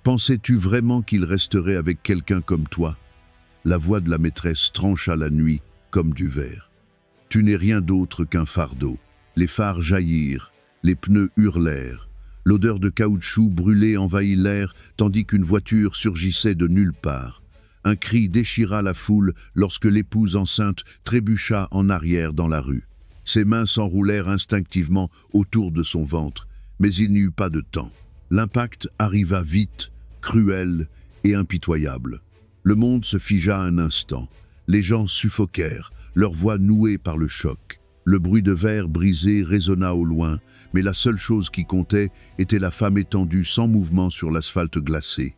Pensais-tu vraiment qu'il resterait avec quelqu'un comme toi? La voix de la maîtresse trancha la nuit comme du verre. Tu n'es rien d'autre qu'un fardeau. Les phares jaillirent, les pneus hurlèrent. L'odeur de caoutchouc brûlé envahit l'air tandis qu'une voiture surgissait de nulle part. Un cri déchira la foule lorsque l'épouse enceinte trébucha en arrière dans la rue. Ses mains s'enroulèrent instinctivement autour de son ventre, mais il n'y eut pas de temps. L'impact arriva vite, cruel et impitoyable. Le monde se figea un instant. Les gens suffoquèrent, leurs voix nouées par le choc. Le bruit de verre brisé résonna au loin, mais la seule chose qui comptait était la femme étendue sans mouvement sur l'asphalte glacé.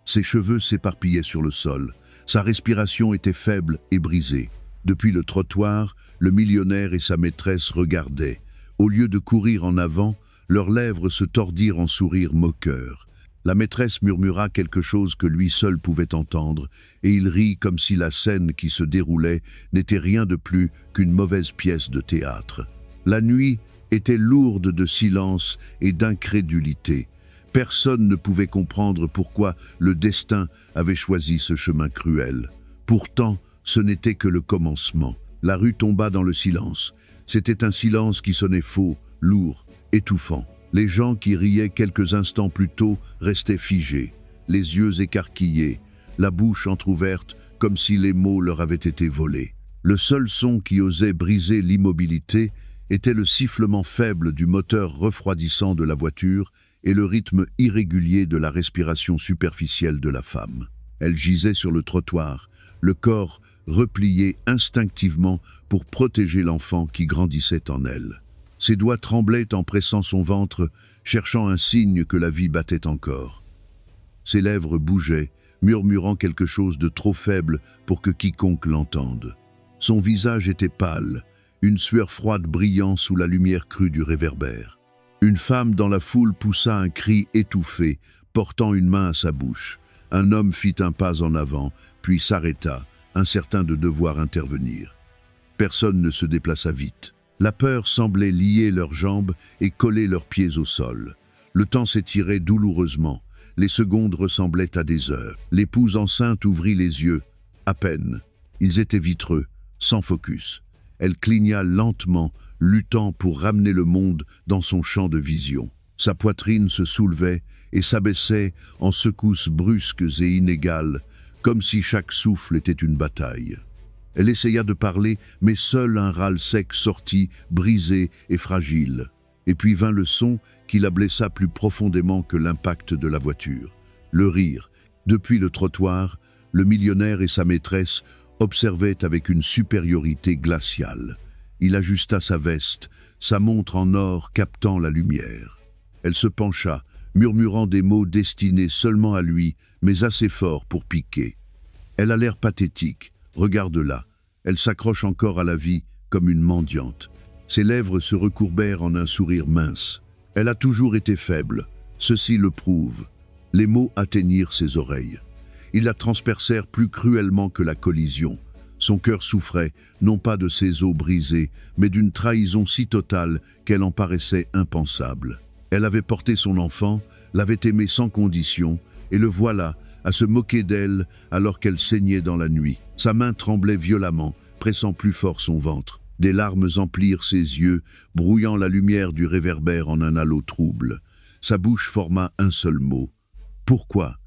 Ses cheveux s'éparpillaient sur le sol. Sa respiration était faible et brisée. Depuis le trottoir, le millionnaire et sa maîtresse regardaient. Au lieu de courir en avant, leurs lèvres se tordirent en sourires moqueurs. La maîtresse murmura quelque chose que lui seul pouvait entendre, et il rit comme si la scène qui se déroulait n'était rien de plus qu'une mauvaise pièce de théâtre. La nuit était lourde de silence et d'incrédulité. Personne ne pouvait comprendre pourquoi le destin avait choisi ce chemin cruel. Pourtant, ce n'était que le commencement. La rue tomba dans le silence. C'était un silence qui sonnait faux, lourd, étouffant. Les gens qui riaient quelques instants plus tôt restaient figés, les yeux écarquillés, la bouche entr'ouverte comme si les mots leur avaient été volés. Le seul son qui osait briser l'immobilité était le sifflement faible du moteur refroidissant de la voiture et le rythme irrégulier de la respiration superficielle de la femme. Elle gisait sur le trottoir, le corps replié instinctivement pour protéger l'enfant qui grandissait en elle. Ses doigts tremblaient en pressant son ventre, cherchant un signe que la vie battait encore. Ses lèvres bougeaient, murmurant quelque chose de trop faible pour que quiconque l'entende. Son visage était pâle, une sueur froide brillant sous la lumière crue du réverbère. Une femme dans la foule poussa un cri étouffé, portant une main à sa bouche. Un homme fit un pas en avant, puis s'arrêta, incertain de devoir intervenir. Personne ne se déplaça vite. La peur semblait lier leurs jambes et coller leurs pieds au sol. Le temps s'étirait douloureusement. Les secondes ressemblaient à des heures. L'épouse enceinte ouvrit les yeux, à peine. Ils étaient vitreux, sans focus. Elle cligna lentement, luttant pour ramener le monde dans son champ de vision. Sa poitrine se soulevait et s'abaissait en secousses brusques et inégales, comme si chaque souffle était une bataille. Elle essaya de parler, mais seul un râle sec sortit, brisé et fragile. Et puis vint le son qui la blessa plus profondément que l'impact de la voiture. Le rire. Depuis le trottoir, le millionnaire et sa maîtresse observaient avec une supériorité glaciale. Il ajusta sa veste, sa montre en or captant la lumière. Elle se pencha, murmurant des mots destinés seulement à lui, mais assez forts pour piquer. Elle a l'air pathétique. Regarde-la, elle s'accroche encore à la vie comme une mendiante. Ses lèvres se recourbèrent en un sourire mince. Elle a toujours été faible, ceci le prouve. Les mots atteignirent ses oreilles. Ils la transpercèrent plus cruellement que la collision. Son cœur souffrait, non pas de ses os brisés, mais d'une trahison si totale qu'elle en paraissait impensable. Elle avait porté son enfant, l'avait aimé sans condition, et le voilà, à se moquer d'elle alors qu'elle saignait dans la nuit. Sa main tremblait violemment, pressant plus fort son ventre. Des larmes emplirent ses yeux, brouillant la lumière du réverbère en un halo trouble. Sa bouche forma un seul mot. Pourquoi?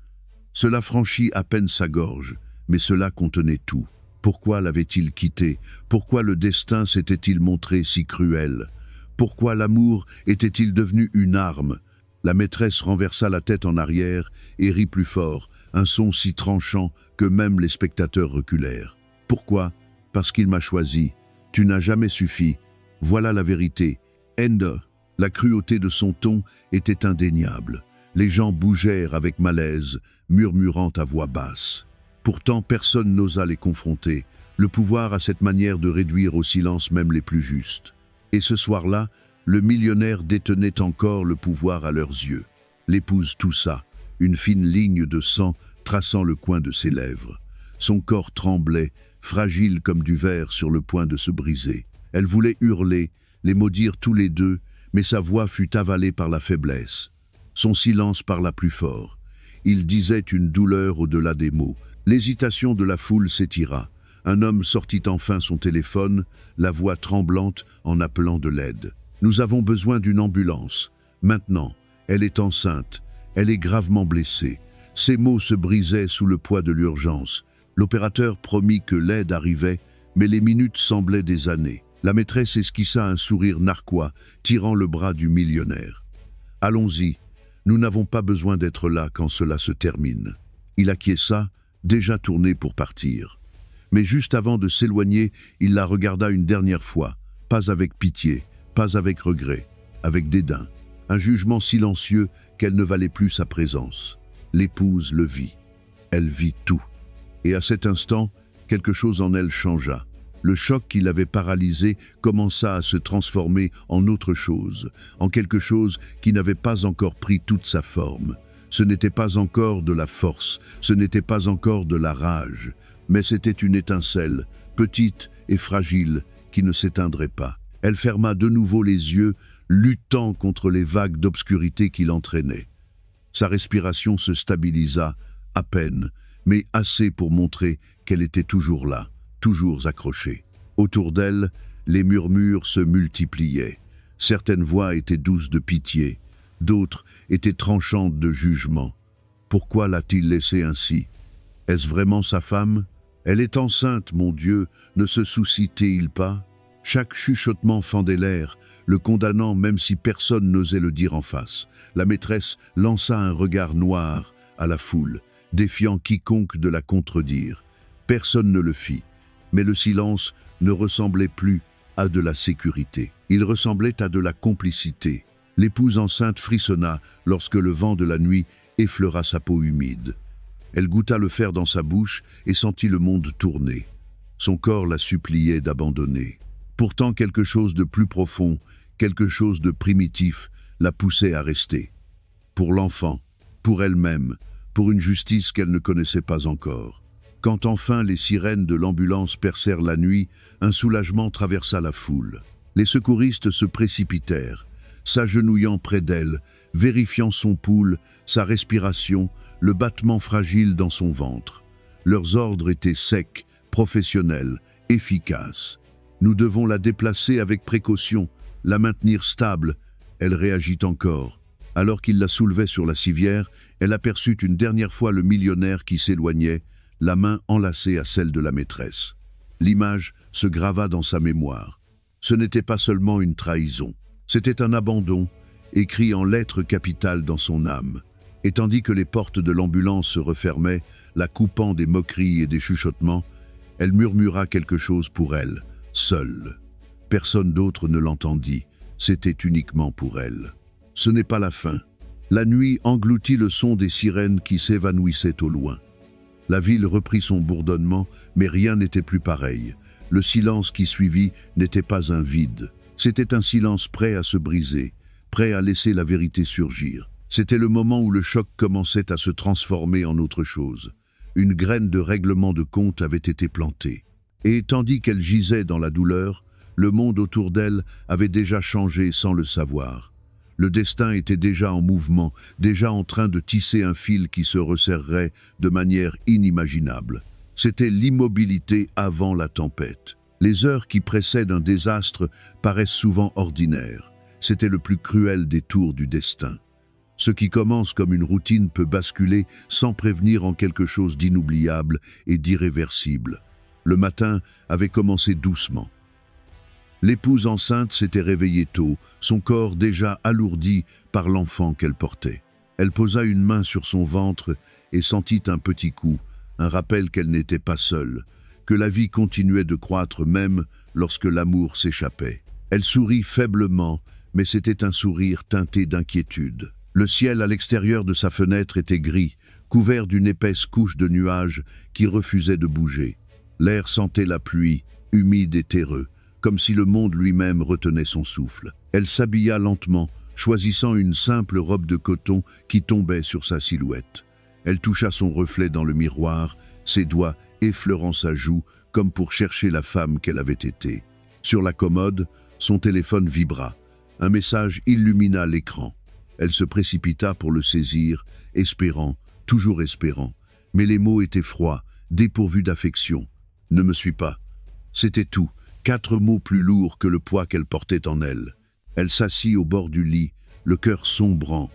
Cela franchit à peine sa gorge, mais cela contenait tout. Pourquoi l'avait-il quitté? Pourquoi le destin s'était-il montré si cruel? Pourquoi l'amour était-il devenu une arme? La maîtresse renversa la tête en arrière et rit plus fort, un son si tranchant que même les spectateurs reculèrent. Pourquoi? Parce qu'il m'a choisi. Tu n'as jamais suffi. Voilà la vérité. Ende. La cruauté de son ton était indéniable. Les gens bougèrent avec malaise, murmurant à voix basse. Pourtant, personne n'osa les confronter. Le pouvoir a cette manière de réduire au silence même les plus justes. Et ce soir-là, le millionnaire détenait encore le pouvoir à leurs yeux. L'épouse toussa, une fine ligne de sang traçant le coin de ses lèvres. Son corps tremblait, fragile comme du verre sur le point de se briser. Elle voulait hurler, les maudire tous les deux, mais sa voix fut avalée par la faiblesse. Son silence parla plus fort. Il disait une douleur au-delà des mots. L'hésitation de la foule s'étira. Un homme sortit enfin son téléphone, la voix tremblante en appelant de l'aide. « Nous avons besoin d'une ambulance. Maintenant, elle est enceinte. Elle est gravement blessée. » Ces mots se brisaient sous le poids de l'urgence. L'opérateur promit que l'aide arrivait, mais les minutes semblaient des années. La maîtresse esquissa un sourire narquois, tirant le bras du millionnaire. « Allons-y, nous n'avons pas besoin d'être là quand cela se termine. » Il acquiesça, déjà tourné pour partir. Mais juste avant de s'éloigner, il la regarda une dernière fois, pas avec pitié, pas avec regret, avec dédain. Un jugement silencieux qu'elle ne valait plus sa présence. L'épouse le vit. Elle vit tout. Et à cet instant, quelque chose en elle changea. Le choc qui l'avait paralysée commença à se transformer en autre chose, en quelque chose qui n'avait pas encore pris toute sa forme. Ce n'était pas encore de la force, ce n'était pas encore de la rage, mais c'était une étincelle, petite et fragile, qui ne s'éteindrait pas. Elle ferma de nouveau les yeux, luttant contre les vagues d'obscurité qui l'entraînaient. Sa respiration se stabilisa, à peine, mais assez pour montrer qu'elle était toujours là, toujours accrochée. Autour d'elle, les murmures se multipliaient. Certaines voix étaient douces de pitié, d'autres étaient tranchantes de jugement. Pourquoi l'a-t-il laissée ainsi? Est-ce vraiment sa femme? Elle est enceinte, mon Dieu, ne se soucie-t-il pas? Chaque chuchotement fendait l'air, le condamnant même si personne n'osait le dire en face. La maîtresse lança un regard noir à la foule, défiant quiconque de la contredire. Personne ne le fit, mais le silence ne ressemblait plus à de la sécurité. Il ressemblait à de la complicité. L'épouse enceinte frissonna lorsque le vent de la nuit effleura sa peau humide. Elle goûta le fer dans sa bouche et sentit le monde tourner. Son corps la suppliait d'abandonner. Pourtant quelque chose de plus profond, quelque chose de primitif, la poussait à rester. Pour l'enfant, pour elle-même, pour une justice qu'elle ne connaissait pas encore. Quand enfin les sirènes de l'ambulance percèrent la nuit, un soulagement traversa la foule. Les secouristes se précipitèrent, s'agenouillant près d'elle, vérifiant son pouls, sa respiration, le battement fragile dans son ventre. Leurs ordres étaient secs, professionnels, efficaces. Nous devons la déplacer avec précaution, la maintenir stable. Elle réagit encore. Alors qu'il la soulevait sur la civière, elle aperçut une dernière fois le millionnaire qui s'éloignait, la main enlacée à celle de la maîtresse. L'image se grava dans sa mémoire. Ce n'était pas seulement une trahison, c'était un abandon, écrit en lettres capitales dans son âme. Et tandis que les portes de l'ambulance se refermaient, la coupant des moqueries et des chuchotements, elle murmura quelque chose pour elle, seule. Personne d'autre ne l'entendit, c'était uniquement pour elle. Ce n'est pas la fin. La nuit engloutit le son des sirènes qui s'évanouissaient au loin. La ville reprit son bourdonnement, mais rien n'était plus pareil. Le silence qui suivit n'était pas un vide. C'était un silence prêt à se briser, prêt à laisser la vérité surgir. C'était le moment où le choc commençait à se transformer en autre chose. Une graine de règlement de compte avait été plantée. Et tandis qu'elle gisait dans la douleur, le monde autour d'elle avait déjà changé sans le savoir. Le destin était déjà en mouvement, déjà en train de tisser un fil qui se resserrerait de manière inimaginable. C'était l'immobilité avant la tempête. Les heures qui précèdent un désastre paraissent souvent ordinaires. C'était le plus cruel des tours du destin. Ce qui commence comme une routine peut basculer sans prévenir en quelque chose d'inoubliable et d'irréversible. Le matin avait commencé doucement. L'épouse enceinte s'était réveillée tôt, son corps déjà alourdi par l'enfant qu'elle portait. Elle posa une main sur son ventre et sentit un petit coup, un rappel qu'elle n'était pas seule, que la vie continuait de croître même lorsque l'amour s'échappait. Elle sourit faiblement, mais c'était un sourire teinté d'inquiétude. Le ciel à l'extérieur de sa fenêtre était gris, couvert d'une épaisse couche de nuages qui refusaient de bouger. L'air sentait la pluie, humide et terreux, comme si le monde lui-même retenait son souffle. Elle s'habilla lentement, choisissant une simple robe de coton qui tombait sur sa silhouette. Elle toucha son reflet dans le miroir, ses doigts effleurant sa joue comme pour chercher la femme qu'elle avait été. Sur la commode, son téléphone vibra. Un message illumina l'écran. Elle se précipita pour le saisir, espérant toujours espérant. Mais les mots étaient froids, dépourvus d'affection. « Ne me suis pas ». C'était tout, 4 mots plus lourds que le poids qu'elle portait en elle. Elle s'assit au bord du lit, le cœur sombrant.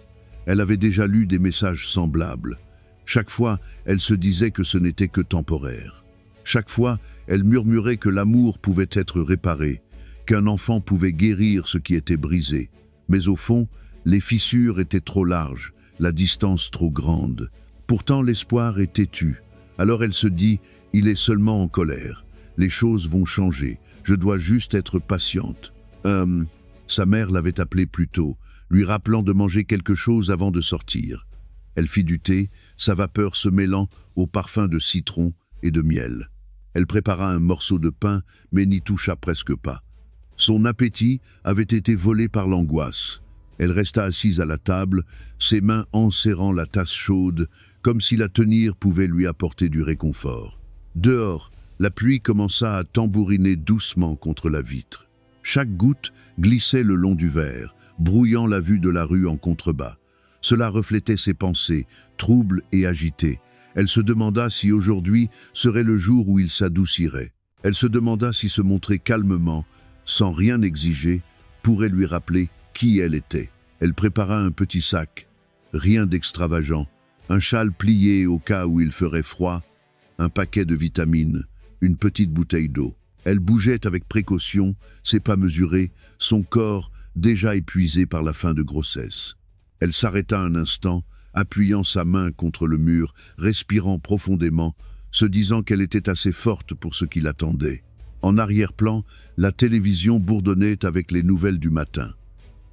Elle avait déjà lu des messages semblables. Chaque fois, elle se disait que ce n'était que temporaire. Chaque fois, elle murmurait que l'amour pouvait être réparé, qu'un enfant pouvait guérir ce qui était brisé. Mais au fond, les fissures étaient trop larges, la distance trop grande. Pourtant, l'espoir est têtu. Alors elle se dit, il est seulement en colère. Les choses vont changer. Je dois juste être patiente. Sa mère l'avait appelée plus tôt, lui rappelant de manger quelque chose avant de sortir. Elle fit du thé, sa vapeur se mêlant au parfum de citron et de miel. Elle prépara un morceau de pain, mais n'y toucha presque pas. Son appétit avait été volé par l'angoisse. Elle resta assise à la table, ses mains enserrant la tasse chaude, comme si la tenir pouvait lui apporter du réconfort. Dehors, la pluie commença à tambouriner doucement contre la vitre. Chaque goutte glissait le long du verre, brouillant la vue de la rue en contrebas. Cela reflétait ses pensées, troubles et agitées. Elle se demanda si aujourd'hui serait le jour où il s'adoucirait. Elle se demanda si se montrer calmement, sans rien exiger, pourrait lui rappeler qui elle était. Elle prépara un petit sac, rien d'extravagant, un châle plié au cas où il ferait froid, un paquet de vitamines, une petite bouteille d'eau. Elle bougeait avec précaution, ses pas mesurés, son corps déjà épuisé par la fin de grossesse. Elle s'arrêta un instant, appuyant sa main contre le mur, respirant profondément, se disant qu'elle était assez forte pour ce qui l'attendait. En arrière-plan, la télévision bourdonnait avec les nouvelles du matin.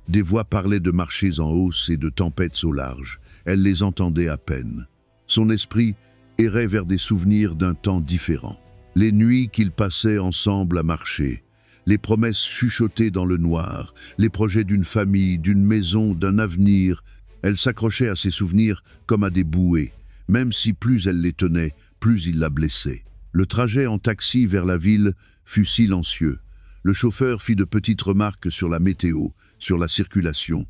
Des voix parlaient de marchés en hausse et de tempêtes au large. Elle les entendait à peine. Son esprit errait vers des souvenirs d'un temps différent. Les nuits qu'ils passaient ensemble à marcher, les promesses chuchotées dans le noir, les projets d'une famille, d'une maison, d'un avenir. Elle s'accrochait à ces souvenirs comme à des bouées, même si plus elle les tenait, plus ils la blessaient. Le trajet en taxi vers la ville fut silencieux. Le chauffeur fit de petites remarques sur la météo, sur la circulation.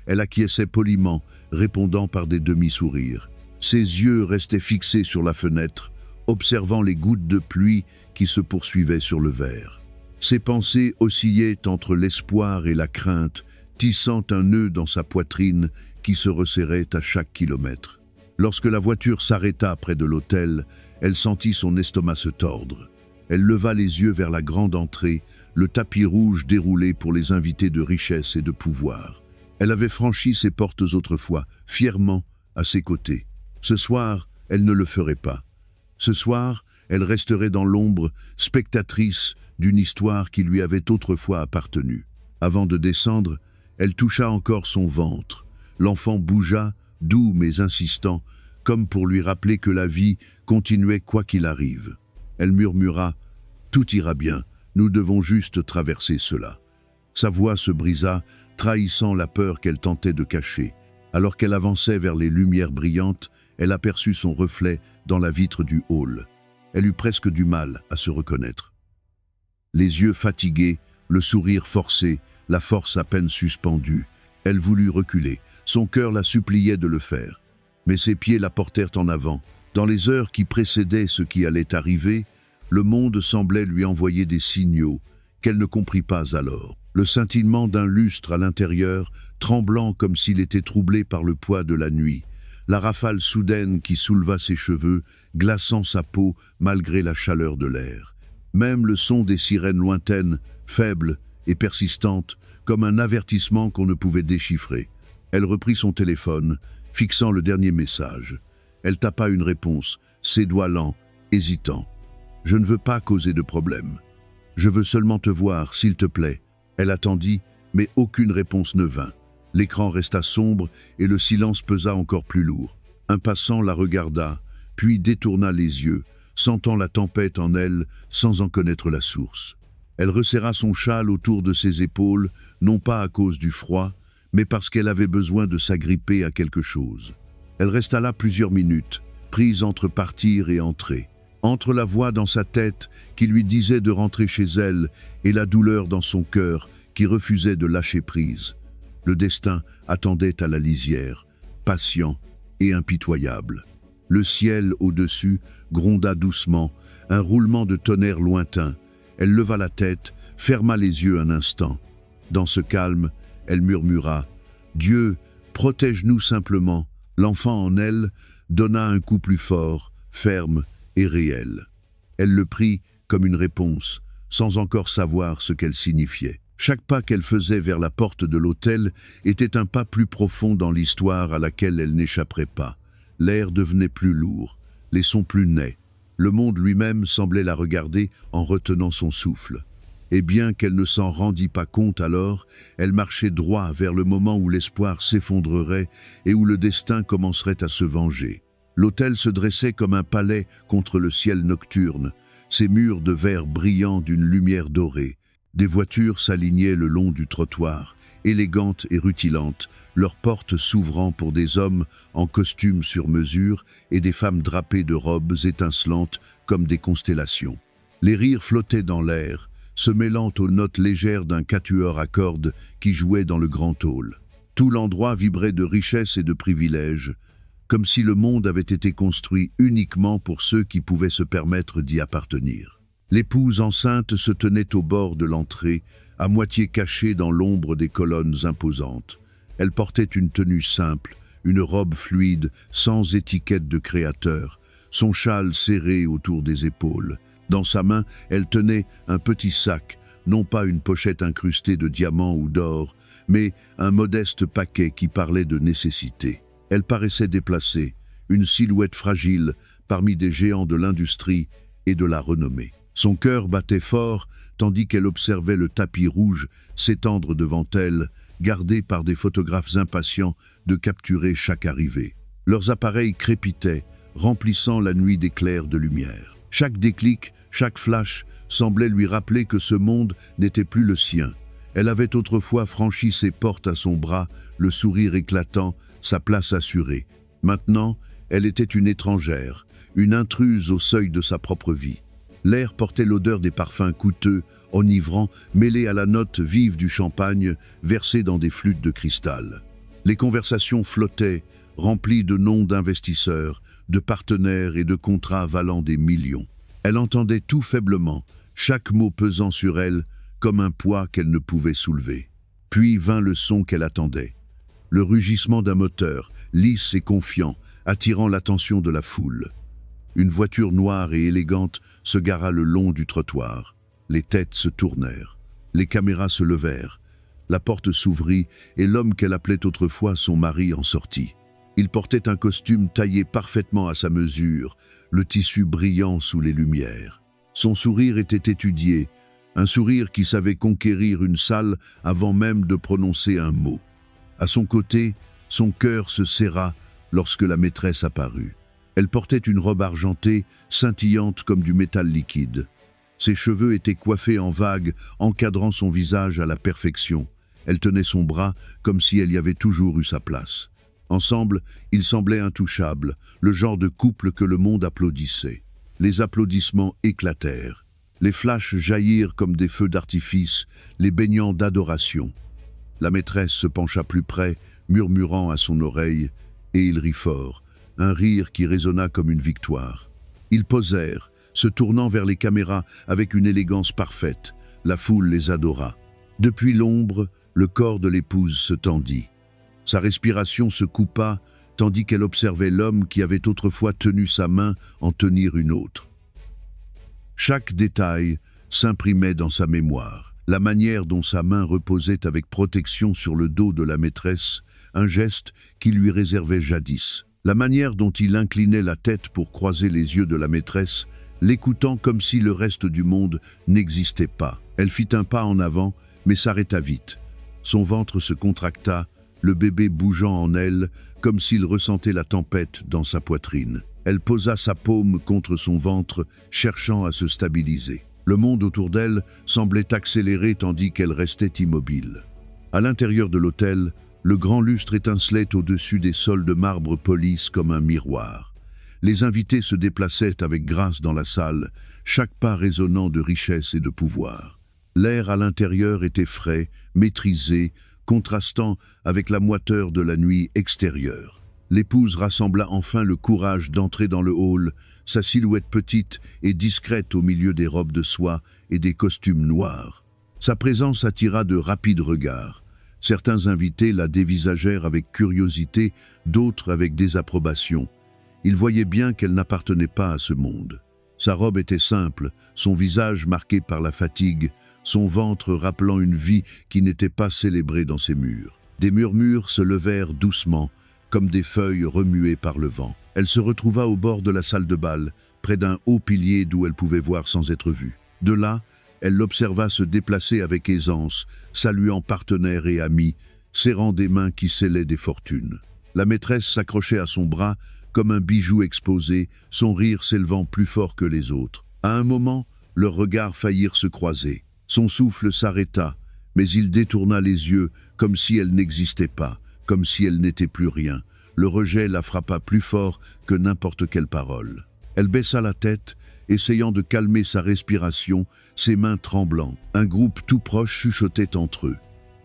Elle acquiesçait poliment, répondant par des demi-sourires. Ses yeux restaient fixés sur la fenêtre, observant les gouttes de pluie qui se poursuivaient sur le verre. Ses pensées oscillaient entre l'espoir et la crainte, tissant un nœud dans sa poitrine qui se resserrait à chaque kilomètre. Lorsque la voiture s'arrêta près de l'hôtel, elle sentit son estomac se tordre. Elle leva les yeux vers la grande entrée, le tapis rouge déroulé pour les invités de richesse et de pouvoir. Elle avait franchi ses portes autrefois, fièrement, à ses côtés. Ce soir, elle ne le ferait pas. Ce soir, elle resterait dans l'ombre, spectatrice d'une histoire qui lui avait autrefois appartenu. Avant de descendre, elle toucha encore son ventre. L'enfant bougea, doux mais insistant, comme pour lui rappeler que la vie continuait quoi qu'il arrive. Elle murmura « Tout ira bien, nous devons juste traverser cela ». Sa voix se brisa, trahissant la peur qu'elle tentait de cacher. Alors qu'elle avançait vers les lumières brillantes, elle aperçut son reflet dans la vitre du hall. Elle eut presque du mal à se reconnaître. Les yeux fatigués, le sourire forcé, la force à peine suspendue, elle voulut reculer. Son cœur la suppliait de le faire. Mais ses pieds la portèrent en avant. Dans les heures qui précédaient ce qui allait arriver, le monde semblait lui envoyer des signaux qu'elle ne comprit pas alors. Le scintillement d'un lustre à l'intérieur, tremblant comme s'il était troublé par le poids de la nuit. La rafale soudaine qui souleva ses cheveux, glaçant sa peau malgré la chaleur de l'air. Même le son des sirènes lointaines, faibles et persistantes, comme un avertissement qu'on ne pouvait déchiffrer. Elle reprit son téléphone, fixant le dernier message. Elle tapa une réponse, ses doigts lents, hésitants. « Je ne veux pas causer de problème. Je veux seulement te voir, s'il te plaît. » Elle attendit, mais aucune réponse ne vint. L'écran resta sombre et le silence pesa encore plus lourd. Un passant la regarda, puis détourna les yeux, sentant la tempête en elle sans en connaître la source. Elle resserra son châle autour de ses épaules, non pas à cause du froid, mais parce qu'elle avait besoin de s'agripper à quelque chose. Elle resta là plusieurs minutes, prise entre partir et entrer, entre la voix dans sa tête qui lui disait de rentrer chez elle et la douleur dans son cœur qui refusait de lâcher prise. Le destin attendait à la lisière, patient et impitoyable. Le ciel au-dessus gronda doucement, un roulement de tonnerre lointain. Elle leva la tête, ferma les yeux un instant. Dans ce calme, elle murmura « Dieu, protège-nous simplement ». L'enfant en elle donna un coup plus fort, ferme et réel. Elle le prit comme une réponse, sans encore savoir ce qu'elle signifiait. Chaque pas qu'elle faisait vers la porte de l'autel était un pas plus profond dans l'histoire à laquelle elle n'échapperait pas. L'air devenait plus lourd, les sons plus nets. Le monde lui-même semblait la regarder en retenant son souffle. Et bien qu'elle ne s'en rendît pas compte alors, elle marchait droit vers le moment où l'espoir s'effondrerait et où le destin commencerait à se venger. L'autel se dressait comme un palais contre le ciel nocturne, ses murs de verre brillant d'une lumière dorée. Des voitures s'alignaient le long du trottoir, élégantes et rutilantes, leurs portes s'ouvrant pour des hommes en costume sur mesure et des femmes drapées de robes étincelantes comme des constellations. Les rires flottaient dans l'air, se mêlant aux notes légères d'un quatuor à cordes qui jouait dans le grand hall. Tout l'endroit vibrait de richesse et de privilèges, comme si le monde avait été construit uniquement pour ceux qui pouvaient se permettre d'y appartenir. L'épouse enceinte se tenait au bord de l'entrée, à moitié cachée dans l'ombre des colonnes imposantes. Elle portait une tenue simple, une robe fluide, sans étiquette de créateur, son châle serré autour des épaules. Dans sa main, elle tenait un petit sac, non pas une pochette incrustée de diamants ou d'or, mais un modeste paquet qui parlait de nécessité. Elle paraissait déplacée, une silhouette fragile parmi des géants de l'industrie et de la renommée. Son cœur battait fort, tandis qu'elle observait le tapis rouge s'étendre devant elle, gardé par des photographes impatients de capturer chaque arrivée. Leurs appareils crépitaient, remplissant la nuit d'éclairs de lumière. Chaque déclic, chaque flash semblait lui rappeler que ce monde n'était plus le sien. Elle avait autrefois franchi ses portes à son bras, le sourire éclatant, sa place assurée. Maintenant, elle était une étrangère, une intruse au seuil de sa propre vie. L'air portait l'odeur des parfums coûteux, enivrants, mêlés à la note vive du champagne, versé dans des flûtes de cristal. Les conversations flottaient, remplies de noms d'investisseurs, de partenaires et de contrats valant des millions. Elle entendait tout faiblement, chaque mot pesant sur elle comme un poids qu'elle ne pouvait soulever. Puis vint le son qu'elle attendait. Le rugissement d'un moteur, lisse et confiant, attirant l'attention de la foule. Une voiture noire et élégante se gara le long du trottoir. Les têtes se tournèrent. Les caméras se levèrent. La porte s'ouvrit et l'homme qu'elle appelait autrefois son mari en sortit. Il portait un costume taillé parfaitement à sa mesure, le tissu brillant sous les lumières. Son sourire était étudié, un sourire qui savait conquérir une salle avant même de prononcer un mot. À son côté, son cœur se serra lorsque la maîtresse apparut. Elle portait une robe argentée, scintillante comme du métal liquide. Ses cheveux étaient coiffés en vagues, encadrant son visage à la perfection. Elle tenait son bras comme si elle y avait toujours eu sa place. Ensemble, ils semblaient intouchables, le genre de couple que le monde applaudissait. Les applaudissements éclatèrent. Les flashs jaillirent comme des feux d'artifice, les baignant d'adoration. La maîtresse se pencha plus près, murmurant à son oreille, et il rit fort, un rire qui résonna comme une victoire. Ils posèrent, se tournant vers les caméras avec une élégance parfaite. La foule les adora. Depuis l'ombre, le corps de l'épouse se tendit. Sa respiration se coupa, tandis qu'elle observait l'homme qui avait autrefois tenu sa main en tenir une autre. Chaque détail s'imprimait dans sa mémoire. La manière dont sa main reposait avec protection sur le dos de la maîtresse, un geste qui lui réservait jadis. La manière dont il inclinait la tête pour croiser les yeux de la maîtresse, l'écoutant comme si le reste du monde n'existait pas. Elle fit un pas en avant, mais s'arrêta vite. Son ventre se contracta, le bébé bougeant en elle, comme s'il ressentait la tempête dans sa poitrine. Elle posa sa paume contre son ventre, cherchant à se stabiliser. Le monde autour d'elle semblait accélérer tandis qu'elle restait immobile. À l'intérieur de l'hôtel, le grand lustre étincelait au-dessus des sols de marbre polis comme un miroir. Les invités se déplaçaient avec grâce dans la salle, chaque pas résonnant de richesse et de pouvoir. L'air à l'intérieur était frais, maîtrisé, contrastant avec la moiteur de la nuit extérieure. L'épouse rassembla enfin le courage d'entrer dans le hall, sa silhouette petite et discrète au milieu des robes de soie et des costumes noirs. Sa présence attira de rapides regards. Certains invités la dévisagèrent avec curiosité, d'autres avec désapprobation. Ils voyaient bien qu'elle n'appartenait pas à ce monde. Sa robe était simple, son visage marqué par la fatigue, son ventre rappelant une vie qui n'était pas célébrée dans ses murs. Des murmures se levèrent doucement, comme des feuilles remuées par le vent. Elle se retrouva au bord de la salle de bal, près d'un haut pilier d'où elle pouvait voir sans être vue. De là, elle l'observa se déplacer avec aisance, saluant partenaires et amis, serrant des mains qui scellaient des fortunes. La maîtresse s'accrochait à son bras comme un bijou exposé, son rire s'élevant plus fort que les autres. À un moment, leurs regards faillirent se croiser. Son souffle s'arrêta, mais il détourna les yeux comme si elle n'existait pas, comme si elle n'était plus rien. Le rejet la frappa plus fort que n'importe quelle parole. Elle baissa la tête, essayant de calmer sa respiration, ses mains tremblant. Un groupe tout proche chuchotait entre eux.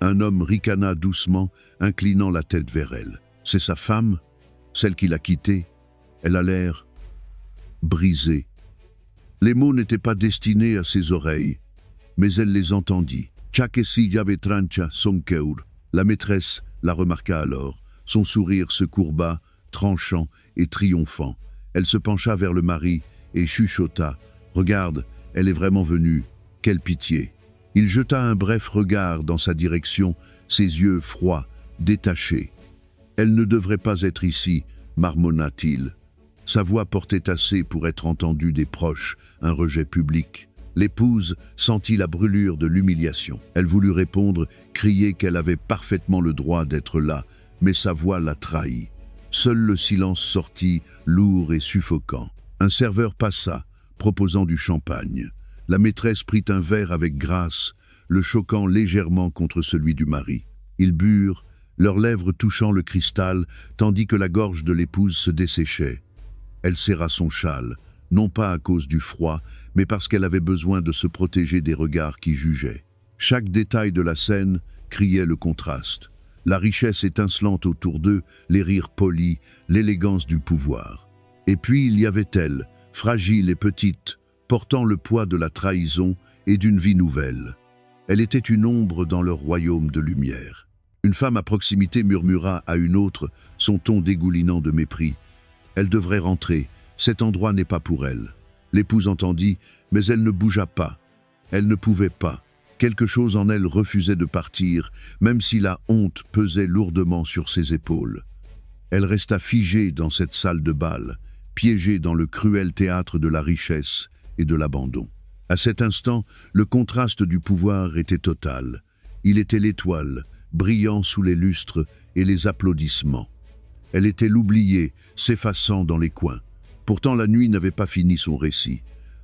Un homme ricana doucement, inclinant la tête vers elle. C'est sa femme, celle qui l'a quittée. Elle a l'air brisée. Les mots n'étaient pas destinés à ses oreilles, mais elle les entendit. Chakesi yabe trancha son keur. La maîtresse la remarqua alors. Son sourire se courba, tranchant et triomphant. Elle se pencha vers le mari et chuchota. « Regarde, elle est vraiment venue. Quelle pitié !» Il jeta un bref regard dans sa direction, ses yeux froids, détachés. « Elle ne devrait pas être ici, marmonna-t-il. » Sa voix portait assez pour être entendue des proches, un rejet public. L'épouse sentit la brûlure de l'humiliation. Elle voulut répondre, crier qu'elle avait parfaitement le droit d'être là, mais sa voix la trahit. Seul le silence sortit, lourd et suffocant. Un serveur passa, proposant du champagne. La maîtresse prit un verre avec grâce, le choquant légèrement contre celui du mari. Ils burent, leurs lèvres touchant le cristal, tandis que la gorge de l'épouse se desséchait. Elle serra son châle, non pas à cause du froid, mais parce qu'elle avait besoin de se protéger des regards qui jugeaient. Chaque détail de la scène criait le contraste. La richesse étincelante autour d'eux, les rires polis, l'élégance du pouvoir. Et puis il y avait elle, fragile et petite, portant le poids de la trahison et d'une vie nouvelle. Elle était une ombre dans leur royaume de lumière. Une femme à proximité murmura à une autre, son ton dégoulinant de mépris. « Elle devrait rentrer, cet endroit n'est pas pour elle. » L'épouse entendit, mais elle ne bougea pas. Elle ne pouvait pas. Quelque chose en elle refusait de partir, même si la honte pesait lourdement sur ses épaules. Elle resta figée dans cette salle de bal, piégée dans le cruel théâtre de la richesse et de l'abandon. À cet instant, le contraste du pouvoir était total. Il était l'étoile, brillant sous les lustres et les applaudissements. Elle était l'oubliée, s'effaçant dans les coins. Pourtant la nuit n'avait pas fini son récit.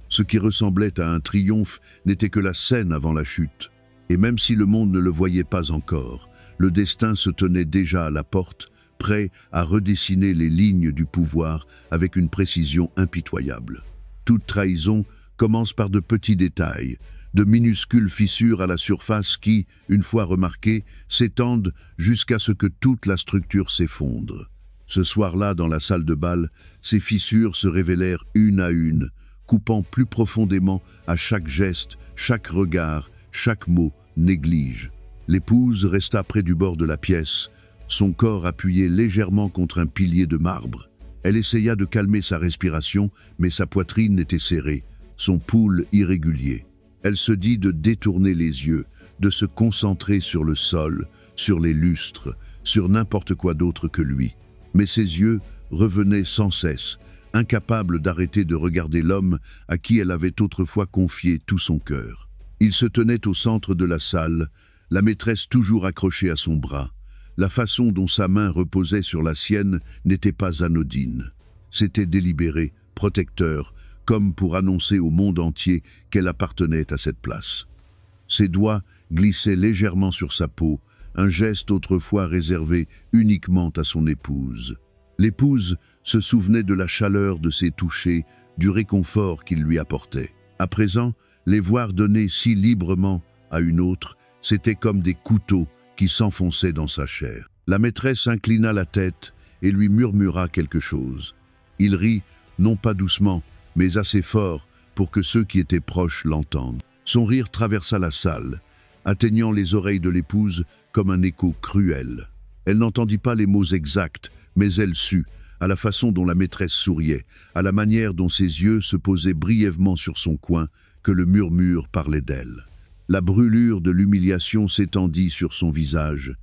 Ce qui ressemblait à un triomphe n'était que la scène avant la chute. Et même si le monde ne le voyait pas encore, le destin se tenait déjà à la porte, prêt à redessiner les lignes du pouvoir avec une précision impitoyable. Toute trahison commence par de petits détails, de minuscules fissures à la surface qui, une fois remarquées, s'étendent jusqu'à ce que toute la structure s'effondre. Ce soir-là, dans la salle de bal, ces fissures se révélèrent une à une, coupant plus profondément à chaque geste, chaque regard, chaque mot néglige. L'épouse resta près du bord de la pièce, son corps appuyé légèrement contre un pilier de marbre. Elle essaya de calmer sa respiration, mais sa poitrine était serrée, son pouls irrégulier. Elle se dit de détourner les yeux, de se concentrer sur le sol, sur les lustres, sur n'importe quoi d'autre que lui. Mais ses yeux revenaient sans cesse, incapable d'arrêter de regarder l'homme à qui elle avait autrefois confié tout son cœur. Il se tenait au centre de la salle, la maîtresse toujours accrochée à son bras. La façon dont sa main reposait sur la sienne n'était pas anodine. C'était délibéré, protecteur, comme pour annoncer au monde entier qu'elle appartenait à cette place. Ses doigts glissaient légèrement sur sa peau, un geste autrefois réservé uniquement à son épouse. L'épouse se souvenait de la chaleur de ses touchés, du réconfort qu'il lui apportait. À présent, les voir donner si librement à une autre, c'était comme des couteaux qui s'enfonçaient dans sa chair. La maîtresse inclina la tête et lui murmura quelque chose. Il rit, non pas doucement, mais assez fort pour que ceux qui étaient proches l'entendent. Son rire traversa la salle, atteignant les oreilles de l'épouse comme un écho cruel. Elle n'entendit pas les mots exacts, mais elle sut, à la façon dont la maîtresse souriait, à la manière dont ses yeux se posaient brièvement sur son coin, que le murmure parlait d'elle. La brûlure de l'humiliation s'étendit sur son visage.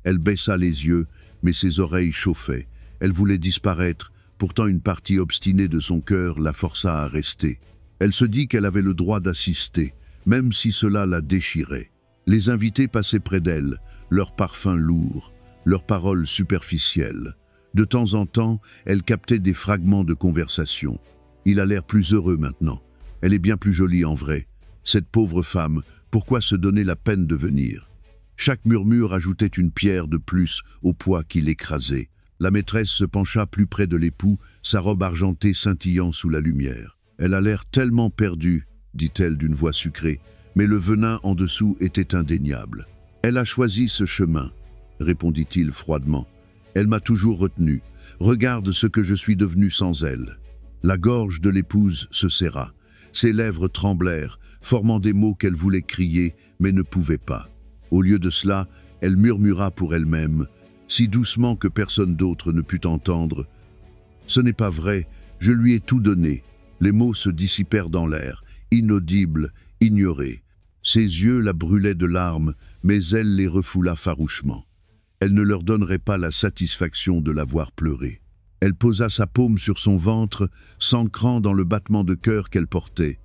Elle baissa les yeux, mais ses oreilles chauffaient. Elle voulait disparaître, pourtant une partie obstinée de son cœur la força à rester. Elle se dit qu'elle avait le droit d'assister, même si cela la déchirait. Les invités passaient près d'elle, leurs parfums lourds, leurs paroles superficielles. De temps en temps, elle captait des fragments de conversation. Il a l'air plus heureux maintenant. Elle est bien plus jolie en vrai. Cette pauvre femme, pourquoi se donner la peine de venir? Chaque murmure ajoutait une pierre de plus au poids qui l'écrasait. La maîtresse se pencha plus près de l'époux, sa robe argentée scintillant sous la lumière. « Elle a l'air tellement perdue », dit-elle d'une voix sucrée, mais le venin en dessous était indéniable. « Elle a choisi ce chemin », répondit-il froidement. « Elle m'a toujours retenu. Regarde ce que je suis devenu sans elle. » La gorge de l'épouse se serra. Ses lèvres tremblèrent, formant des mots qu'elle voulait crier, mais ne pouvait pas. Au lieu de cela, elle murmura pour elle-même, si doucement que personne d'autre ne put entendre. « Ce n'est pas vrai, je lui ai tout donné. » Les mots se dissipèrent dans l'air, inaudibles, ignorés. Ses yeux la brûlaient de larmes, mais elle les refoula farouchement. Elle ne leur donnerait pas la satisfaction de la voir pleurer. Elle posa sa paume sur son ventre, s'ancrant dans le battement de cœur qu'elle portait.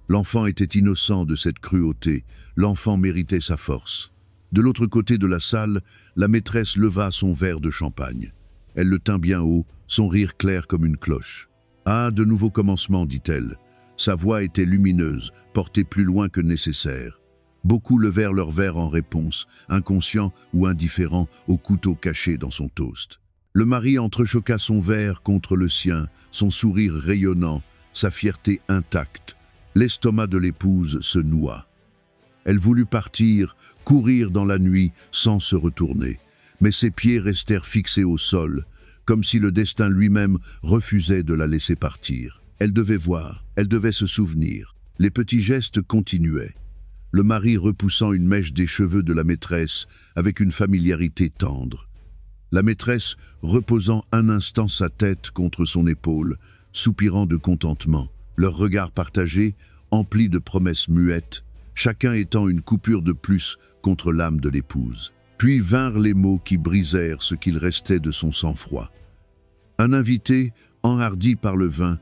L'enfant était innocent de cette cruauté, l'enfant méritait sa force. De l'autre côté de la salle, la maîtresse leva son verre de champagne. Elle le tint bien haut, son rire clair comme une cloche. « Ah, de nouveaux commencements, dit-elle. » Sa voix était lumineuse, portée plus loin que nécessaire. Beaucoup levèrent leur verre en réponse, inconscients ou indifférents au couteau caché dans son toast. Le mari entrechoqua son verre contre le sien, son sourire rayonnant, sa fierté intacte. L'estomac de l'épouse se noua. Elle voulut partir, courir dans la nuit sans se retourner, mais ses pieds restèrent fixés au sol, comme si le destin lui-même refusait de la laisser partir. Elle devait voir, elle devait se souvenir. Les petits gestes continuaient. Le mari repoussant une mèche des cheveux de la maîtresse avec une familiarité tendre. La maîtresse reposant un instant sa tête contre son épaule, soupirant de contentement. Leurs regards partagés, emplis de promesses muettes, chacun étant une coupure de plus contre l'âme de l'épouse. Puis vinrent les mots qui brisèrent ce qu'il restait de son sang-froid. Un invité, enhardi par le vin,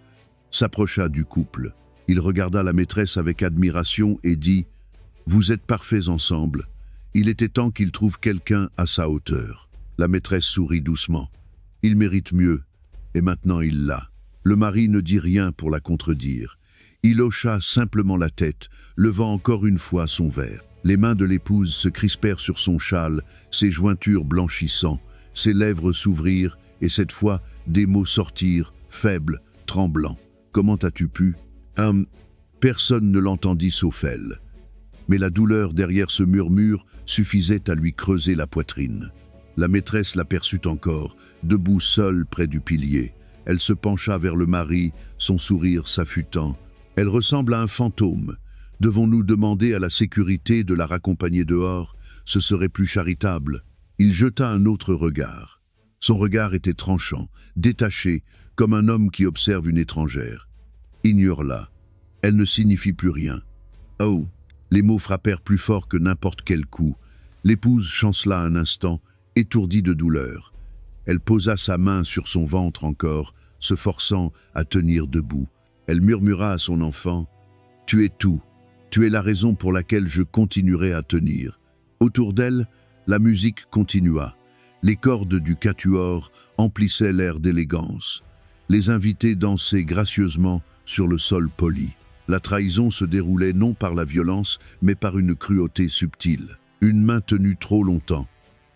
s'approcha du couple. Il regarda la maîtresse avec admiration et dit « Vous êtes parfaits ensemble. Il était temps qu'il trouve quelqu'un à sa hauteur. » La maîtresse sourit doucement. « Il mérite mieux. Et maintenant il l'a. » Le mari ne dit rien pour la contredire. Il hocha simplement la tête, levant encore une fois son verre. Les mains de l'épouse se crispèrent sur son châle, ses jointures blanchissant. Ses lèvres s'ouvrirent et cette fois, des mots sortirent, faibles, tremblants. « Comment as-tu pu » Personne ne l'entendit sauf elle. Mais la douleur derrière ce murmure suffisait à lui creuser la poitrine. La maîtresse l'aperçut encore, debout seule près du pilier. Elle se pencha vers le mari, son sourire s'affûtant. Elle ressemble à un fantôme. Devons-nous demander à la sécurité de la raccompagner dehors? Ce serait plus charitable. Il jeta un autre regard. Son regard était tranchant, détaché, comme un homme qui observe une étrangère. Ignore-la. Elle ne signifie plus rien. Oh! Les mots frappèrent plus fort que n'importe quel coup. L'épouse chancela un instant, étourdie de douleur. Elle posa sa main sur son ventre encore, se forçant à tenir debout. Elle murmura à son enfant « Tu es tout. Tu es la raison pour laquelle je continuerai à tenir. » Autour d'elle, la musique continua. Les cordes du quatuor emplissaient l'air d'élégance. Les invités dansaient gracieusement sur le sol poli. La trahison se déroulait non par la violence, mais par une cruauté subtile. Une main tenue trop longtemps,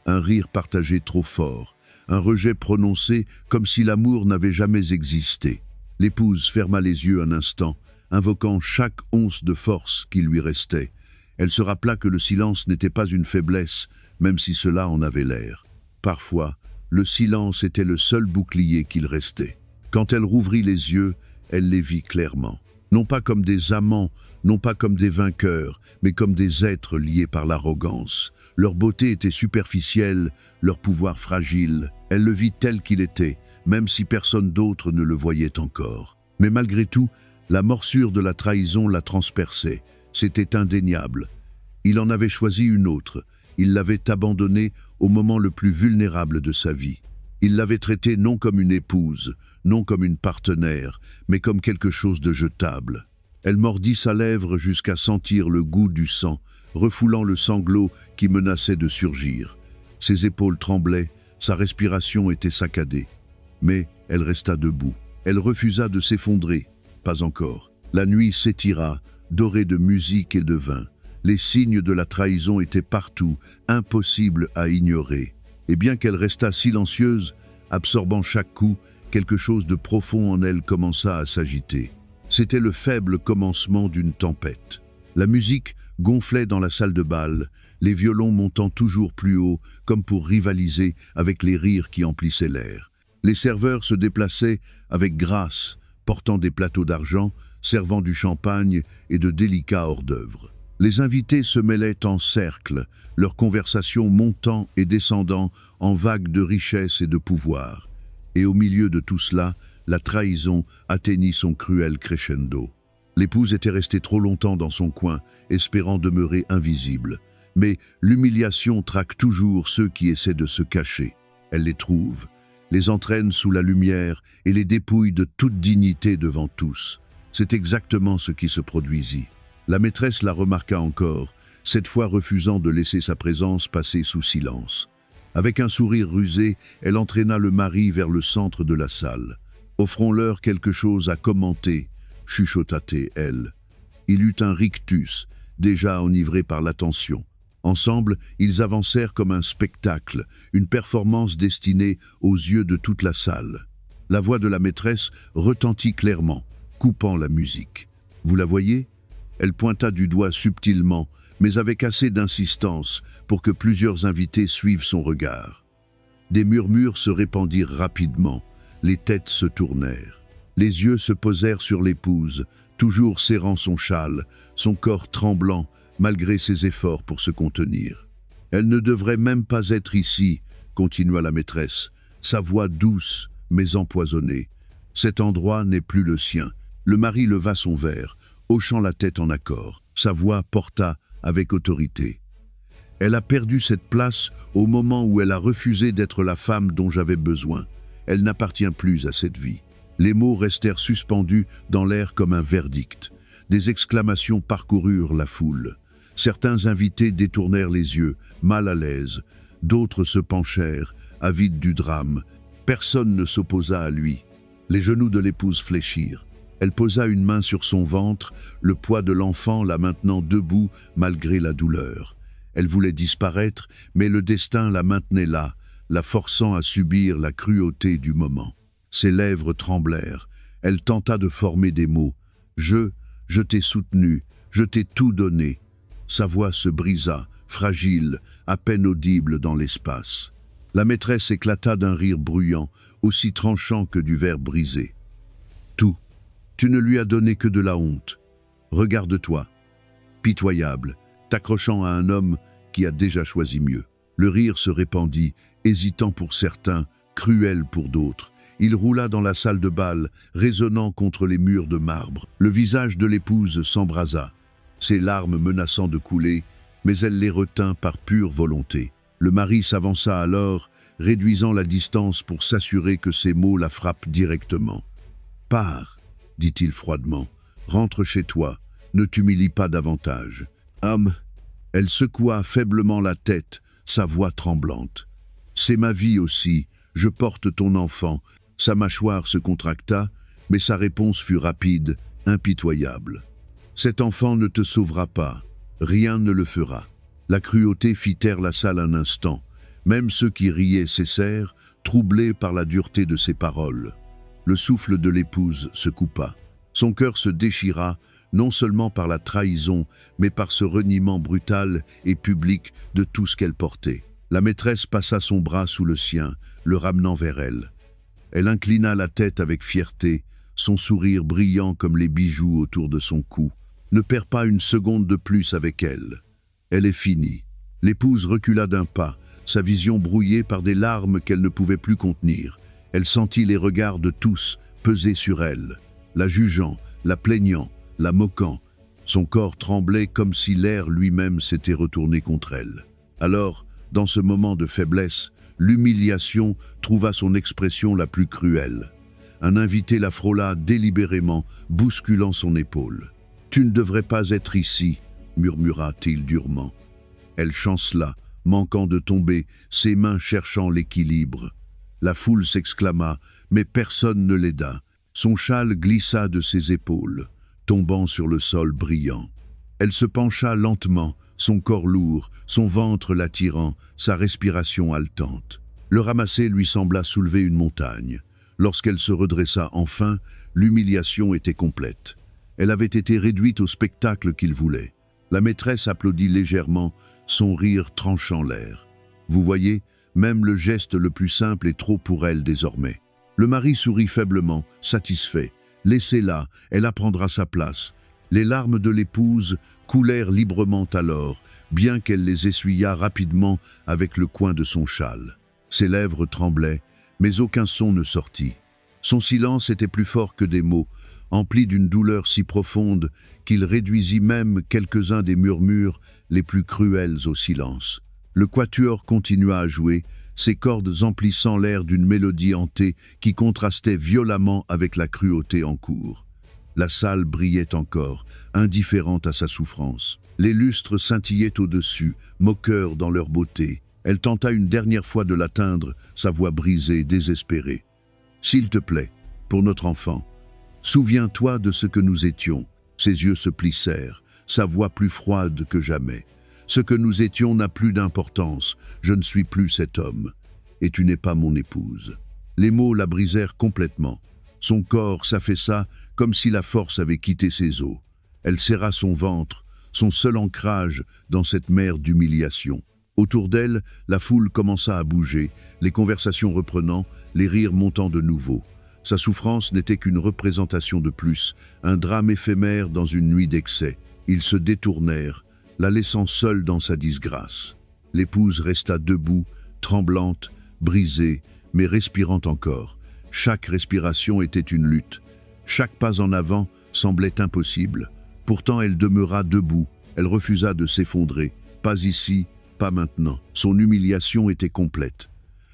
un rire partagé trop fort, un rejet prononcé comme si l'amour n'avait jamais existé. L'épouse ferma les yeux un instant, invoquant chaque once de force qui lui restait. Elle se rappela que le silence n'était pas une faiblesse, même si cela en avait l'air. Parfois, Le silence était le seul bouclier qu'il restait. Quand elle rouvrit les yeux, elle les vit clairement. Non pas comme des amants, non pas comme des vainqueurs, mais comme des êtres liés par l'arrogance. Leur beauté était superficielle, leur pouvoir fragile. Elle le vit tel qu'il était, même si personne d'autre ne le voyait encore. Mais malgré tout, la morsure de la trahison la transperçait. C'était indéniable. Il en avait choisi une autre. Il l'avait abandonnée au moment le plus vulnérable de sa vie. Il l'avait traitée non comme une épouse, non comme une partenaire, mais comme quelque chose de jetable. Elle mordit sa lèvre jusqu'à sentir le goût du sang, refoulant le sanglot qui menaçait de surgir. Ses épaules tremblaient, sa respiration était saccadée. Mais elle resta debout. Elle refusa de s'effondrer. Pas encore. La nuit s'étira, dorée de musique et de vin. Les signes de la trahison étaient partout, impossibles à ignorer. Et bien qu'elle restât silencieuse, absorbant chaque coup, quelque chose de profond en elle commença à s'agiter. C'était le faible commencement d'une tempête. La musique gonflait dans la salle de bal, les violons montant toujours plus haut, comme pour rivaliser avec les rires qui emplissaient l'air. Les serveurs se déplaçaient avec grâce, portant des plateaux d'argent, servant du champagne et de délicats hors-d'œuvre. Les invités se mêlaient en cercle, leurs conversations montant et descendant en vagues de richesse et de pouvoir. Et au milieu de tout cela, la trahison atteignit son cruel crescendo. L'épouse était restée trop longtemps dans son coin, espérant demeurer invisible. Mais l'humiliation traque toujours ceux qui essaient de se cacher. Elle les trouve, les entraîne sous la lumière et les dépouille de toute dignité devant tous. C'est exactement ce qui se produisit. La maîtresse la remarqua encore, cette fois refusant de laisser sa présence passer sous silence. Avec un sourire rusé, elle entraîna le mari vers le centre de la salle. « Offrons-leur quelque chose à commenter », chuchota-t-elle. Il eut un rictus, déjà enivré par l'attention. Ensemble, ils avancèrent comme un spectacle, une performance destinée aux yeux de toute la salle. La voix de la maîtresse retentit clairement, coupant la musique. « Vous la voyez ?» Elle pointa du doigt subtilement, mais avec assez d'insistance pour que plusieurs invités suivent son regard. Des murmures se répandirent rapidement, les têtes se tournèrent. Les yeux se posèrent sur l'épouse, toujours serrant son châle, son corps tremblant malgré ses efforts pour se contenir. « Elle ne devrait même pas être ici », continua la maîtresse, sa voix douce mais empoisonnée. « Cet endroit n'est plus le sien. » Le mari leva son verre, hochant la tête en accord. Sa voix porta avec autorité. « Elle a perdu cette place au moment où elle a refusé d'être la femme dont j'avais besoin. Elle n'appartient plus à cette vie. » Les mots restèrent suspendus dans l'air comme un verdict. Des exclamations parcoururent la foule. Certains invités détournèrent les yeux, mal à l'aise. D'autres se penchèrent, avides du drame. Personne ne s'opposa à lui. Les genoux de l'épouse fléchirent. Elle posa une main sur son ventre, le poids de l'enfant la maintenant debout malgré la douleur. Elle voulait disparaître, mais le destin la maintenait là, la forçant à subir la cruauté du moment. Ses lèvres tremblèrent. Elle tenta de former des mots. « Je t'ai soutenu, je t'ai tout donné. » Sa voix se brisa, fragile, à peine audible dans l'espace. La maîtresse éclata d'un rire bruyant, aussi tranchant que du verre brisé. « Tout. Tu ne lui as donné que de la honte. Regarde-toi. » Pitoyable, t'accrochant à un homme qui a déjà choisi mieux. Le rire se répandit, hésitant pour certains, cruel pour d'autres. Il roula dans la salle de bal, résonnant contre les murs de marbre. Le visage de l'épouse s'embrasa, ses larmes menaçant de couler, mais elle les retint par pure volonté. Le mari s'avança alors, réduisant la distance pour s'assurer que ses mots la frappent directement. « Pars », dit-il froidement, « rentre chez toi, ne t'humilie pas davantage. » Homme, elle secoua faiblement la tête, sa voix tremblante. « C'est ma vie aussi, je porte ton enfant. » Sa mâchoire se contracta, mais sa réponse fut rapide, impitoyable. « Cet enfant ne te sauvera pas, rien ne le fera. » La cruauté fit taire la salle un instant. Même ceux qui riaient cessèrent, troublés par la dureté de ses paroles. Le souffle de l'épouse se coupa. Son cœur se déchira, non seulement par la trahison, mais par ce reniement brutal et public de tout ce qu'elle portait. La maîtresse passa son bras sous le sien, le ramenant vers elle. Elle inclina la tête avec fierté, son sourire brillant comme les bijoux autour de son cou. Ne perds pas une seconde de plus avec elle. Elle est finie. L'épouse recula d'un pas, sa vision brouillée par des larmes qu'elle ne pouvait plus contenir. Elle sentit les regards de tous peser sur elle, la jugeant, la plaignant, la moquant. Son corps tremblait comme si l'air lui-même s'était retourné contre elle. Alors, dans ce moment de faiblesse, l'humiliation trouva son expression la plus cruelle. Un invité la frôla délibérément, bousculant son épaule. « Tu ne devrais pas être ici », murmura-t-il durement. Elle chancela, manquant de tomber, ses mains cherchant l'équilibre. La foule s'exclama, mais personne ne l'aida. Son châle glissa de ses épaules, tombant sur le sol brillant. Elle se pencha lentement, son corps lourd, son ventre l'attirant, sa respiration haletante. Le ramasser lui sembla soulever une montagne. Lorsqu'elle se redressa enfin, l'humiliation était complète. Elle avait été réduite au spectacle qu'il voulait. La maîtresse applaudit légèrement, son rire tranchant l'air. Vous voyez, même le geste le plus simple est trop pour elle désormais. Le mari sourit faiblement, satisfait. Laissez-la, elle apprendra sa place. Les larmes de l'épouse coulèrent librement alors, bien qu'elle les essuyât rapidement avec le coin de son châle. Ses lèvres tremblaient, mais aucun son ne sortit. Son silence était plus fort que des mots, empli d'une douleur si profonde qu'il réduisit même quelques-uns des murmures les plus cruels au silence. Le quatuor continua à jouer, ses cordes emplissant l'air d'une mélodie hantée qui contrastait violemment avec la cruauté en cours. La salle brillait encore, indifférente à sa souffrance. Les lustres scintillaient au-dessus, moqueurs dans leur beauté. Elle tenta une dernière fois de l'atteindre, sa voix brisée, désespérée. « S'il te plaît, pour notre enfant, souviens-toi de ce que nous étions. » Ses yeux se plissèrent, sa voix plus froide que jamais. « Ce que nous étions n'a plus d'importance, je ne suis plus cet homme, et tu n'es pas mon épouse. » Les mots la brisèrent complètement. Son corps s'affaissa comme si la force avait quitté ses os. Elle serra son ventre, son seul ancrage dans cette mer d'humiliation. Autour d'elle, la foule commença à bouger, les conversations reprenant, les rires montant de nouveau. Sa souffrance n'était qu'une représentation de plus, un drame éphémère dans une nuit d'excès. Ils se détournèrent, la laissant seule dans sa disgrâce. L'épouse resta debout, tremblante, brisée, mais respirant encore. Chaque respiration était une lutte. Chaque pas en avant semblait impossible. Pourtant elle demeura debout, elle refusa de s'effondrer. Pas ici, pas maintenant. Son humiliation était complète.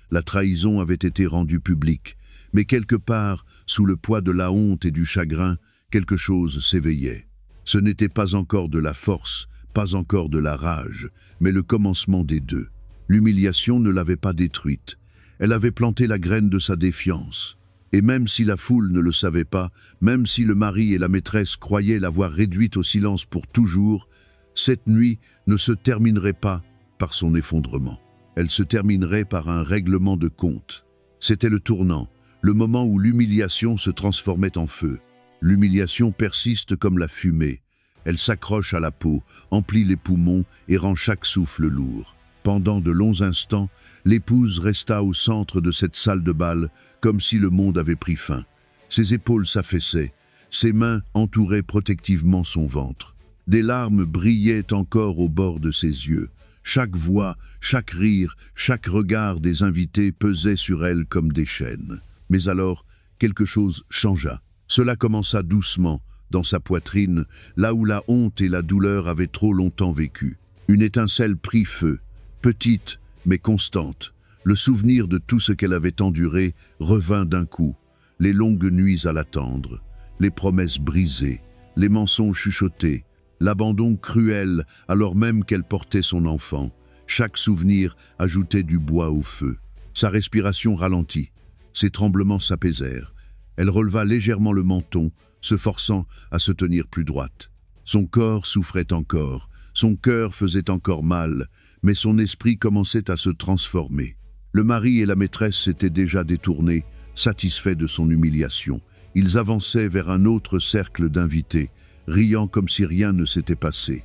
La trahison avait été rendue publique, mais quelque part, sous le poids de la honte et du chagrin, quelque chose s'éveillait. Ce n'était pas encore de la force, pas encore de la rage, mais le commencement des deux. L'humiliation ne l'avait pas détruite. Elle avait planté la graine de sa défiance. Et même si la foule ne le savait pas, même si le mari et la maîtresse croyaient l'avoir réduite au silence pour toujours, cette nuit ne se terminerait pas par son effondrement. Elle se terminerait par un règlement de compte. C'était le tournant, le moment où l'humiliation se transformait en feu. L'humiliation persiste comme la fumée. Elle s'accroche à la peau, emplit les poumons et rend chaque souffle lourd. Pendant de longs instants, l'épouse resta au centre de cette salle de bal, comme si le monde avait pris fin. Ses épaules s'affaissaient, ses mains entouraient protectivement son ventre. Des larmes brillaient encore au bord de ses yeux. Chaque voix, chaque rire, chaque regard des invités pesait sur elle comme des chaînes. Mais alors, quelque chose changea. Cela commença doucement, dans sa poitrine, là où la honte et la douleur avaient trop longtemps vécu. Une étincelle prit feu, petite mais constante. Le souvenir de tout ce qu'elle avait enduré revint d'un coup. Les longues nuits à l'attendre, les promesses brisées, les mensonges chuchotés, l'abandon cruel alors même qu'elle portait son enfant. Chaque souvenir ajoutait du bois au feu. Sa respiration ralentit, ses tremblements s'apaisèrent. Elle releva légèrement le menton, se forçant à se tenir plus droite. Son corps souffrait encore, son cœur faisait encore mal, mais son esprit commençait à se transformer. Le mari et la maîtresse s'étaient déjà détournés, satisfaits de son humiliation. Ils avançaient vers un autre cercle d'invités, riant comme si rien ne s'était passé.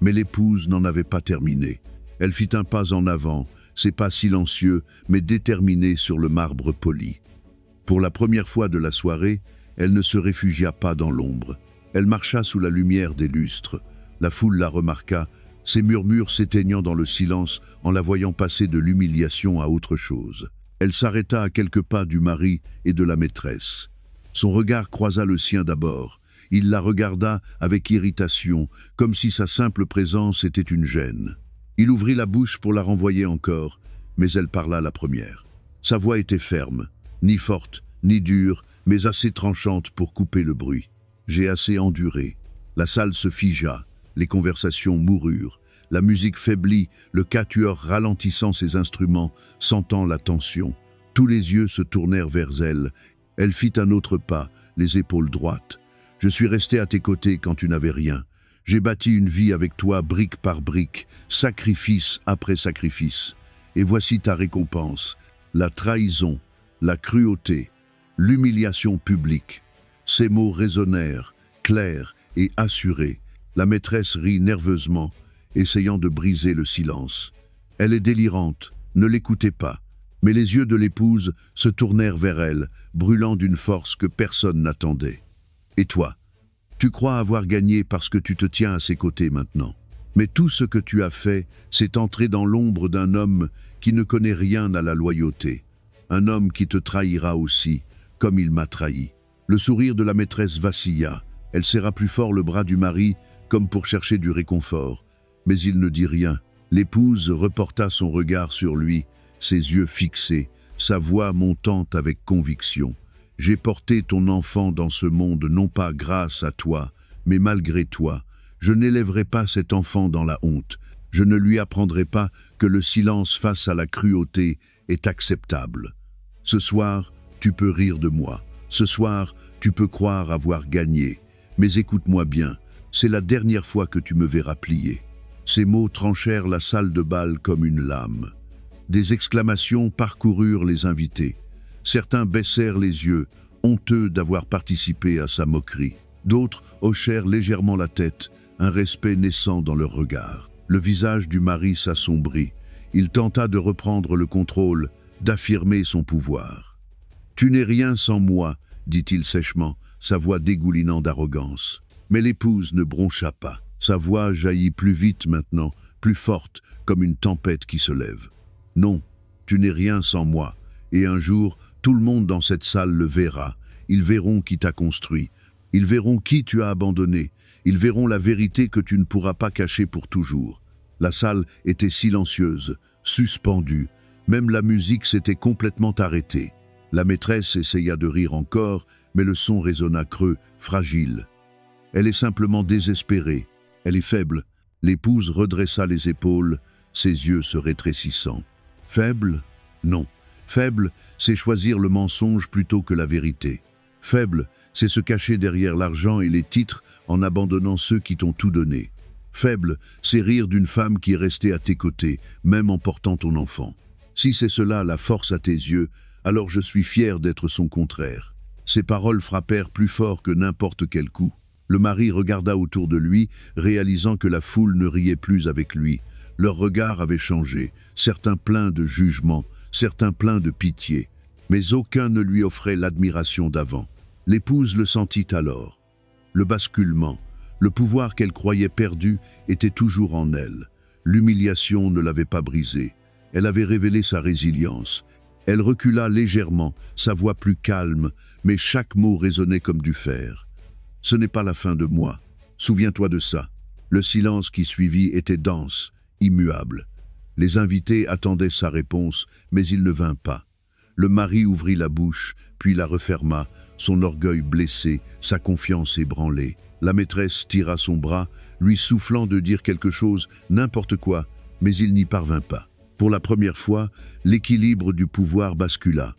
Mais l'épouse n'en avait pas terminé. Elle fit un pas en avant, ses pas silencieux mais déterminés sur le marbre poli. Pour la première fois de la soirée, elle ne se réfugia pas dans l'ombre. Elle marcha sous la lumière des lustres. La foule la remarqua, ses murmures s'éteignant dans le silence en la voyant passer de l'humiliation à autre chose. Elle s'arrêta à quelques pas du mari et de la maîtresse. Son regard croisa le sien d'abord. Il la regarda avec irritation, comme si sa simple présence était une gêne. Il ouvrit la bouche pour la renvoyer encore, mais elle parla la première. Sa voix était ferme, ni forte, ni dure, mais assez tranchante pour couper le bruit. J'ai assez enduré. La salle se figea, les conversations moururent, la musique faiblit, le quatuor ralentissant ses instruments, sentant la tension. Tous les yeux se tournèrent vers elle. Elle fit un autre pas, les épaules droites. Je suis resté à tes côtés quand tu n'avais rien. J'ai bâti une vie avec toi brique par brique, sacrifice après sacrifice. Et voici ta récompense, la trahison, la cruauté, l'humiliation publique. Ces mots résonnèrent, clairs et assurés. La maîtresse rit nerveusement, essayant de briser le silence. Elle est délirante, ne l'écoutez pas. Mais les yeux de l'épouse se tournèrent vers elle, brûlant d'une force que personne n'attendait. Et toi, tu crois avoir gagné parce que tu te tiens à ses côtés maintenant. Mais tout ce que tu as fait, c'est entrer dans l'ombre d'un homme qui ne connaît rien à la loyauté. Un homme qui te trahira aussi, comme il m'a trahi. Le sourire de la maîtresse vacilla. Elle serra plus fort le bras du mari, comme pour chercher du réconfort. Mais il ne dit rien. L'épouse reporta son regard sur lui, ses yeux fixés, sa voix montant avec conviction. J'ai porté ton enfant dans ce monde non pas grâce à toi, mais malgré toi. Je n'élèverai pas cet enfant dans la honte. Je ne lui apprendrai pas que le silence face à la cruauté est acceptable. Ce soir, tu peux rire de moi. Ce soir, tu peux croire avoir gagné. Mais écoute-moi bien, c'est la dernière fois que tu me verras plier. Ces mots tranchèrent la salle de bal comme une lame. Des exclamations parcoururent les invités. Certains baissèrent les yeux, honteux d'avoir participé à sa moquerie. D'autres hochèrent légèrement la tête, un respect naissant dans leur regard. Le visage du mari s'assombrit. Il tenta de reprendre le contrôle, d'affirmer son pouvoir. « Tu n'es rien sans moi », dit-il sèchement, sa voix dégoulinant d'arrogance. Mais l'épouse ne broncha pas. Sa voix jaillit plus vite maintenant, plus forte, comme une tempête qui se lève. « Non, tu n'es rien sans moi. Et un jour, tout le monde dans cette salle le verra. Ils verront qui t'a construit. Ils verront qui tu as abandonné. Ils verront la vérité que tu ne pourras pas cacher pour toujours. » La salle était silencieuse, suspendue. Même la musique s'était complètement arrêtée. La maîtresse essaya de rire encore, mais le son résonna creux, fragile. Elle est simplement désespérée. Elle est faible. L'épouse redressa les épaules, ses yeux se rétrécissant. Faible? Non. Faible, c'est choisir le mensonge plutôt que la vérité. Faible, c'est se cacher derrière l'argent et les titres en abandonnant ceux qui t'ont tout donné. Faible, c'est rire d'une femme qui est restée à tes côtés, même en portant ton enfant. Si c'est cela la force à tes yeux, alors je suis fier d'être son contraire. Ces paroles frappèrent plus fort que n'importe quel coup. Le mari regarda autour de lui, réalisant que la foule ne riait plus avec lui. Leurs regards avaient changé, certains pleins de jugement, certains pleins de pitié. Mais aucun ne lui offrait l'admiration d'avant. L'épouse le sentit alors. Le basculement, le pouvoir qu'elle croyait perdu était toujours en elle. L'humiliation ne l'avait pas brisée. Elle avait révélé sa résilience. Elle recula légèrement, sa voix plus calme, mais chaque mot résonnait comme du fer. « Ce n'est pas la fin de moi. Souviens-toi de ça. » Le silence qui suivit était dense, immuable. Les invités attendaient sa réponse, mais il ne vint pas. Le mari ouvrit la bouche, puis la referma, son orgueil blessé, sa confiance ébranlée. La maîtresse tira son bras, lui soufflant de dire quelque chose, n'importe quoi, mais il n'y parvint pas. Pour la première fois, l'équilibre du pouvoir bascula.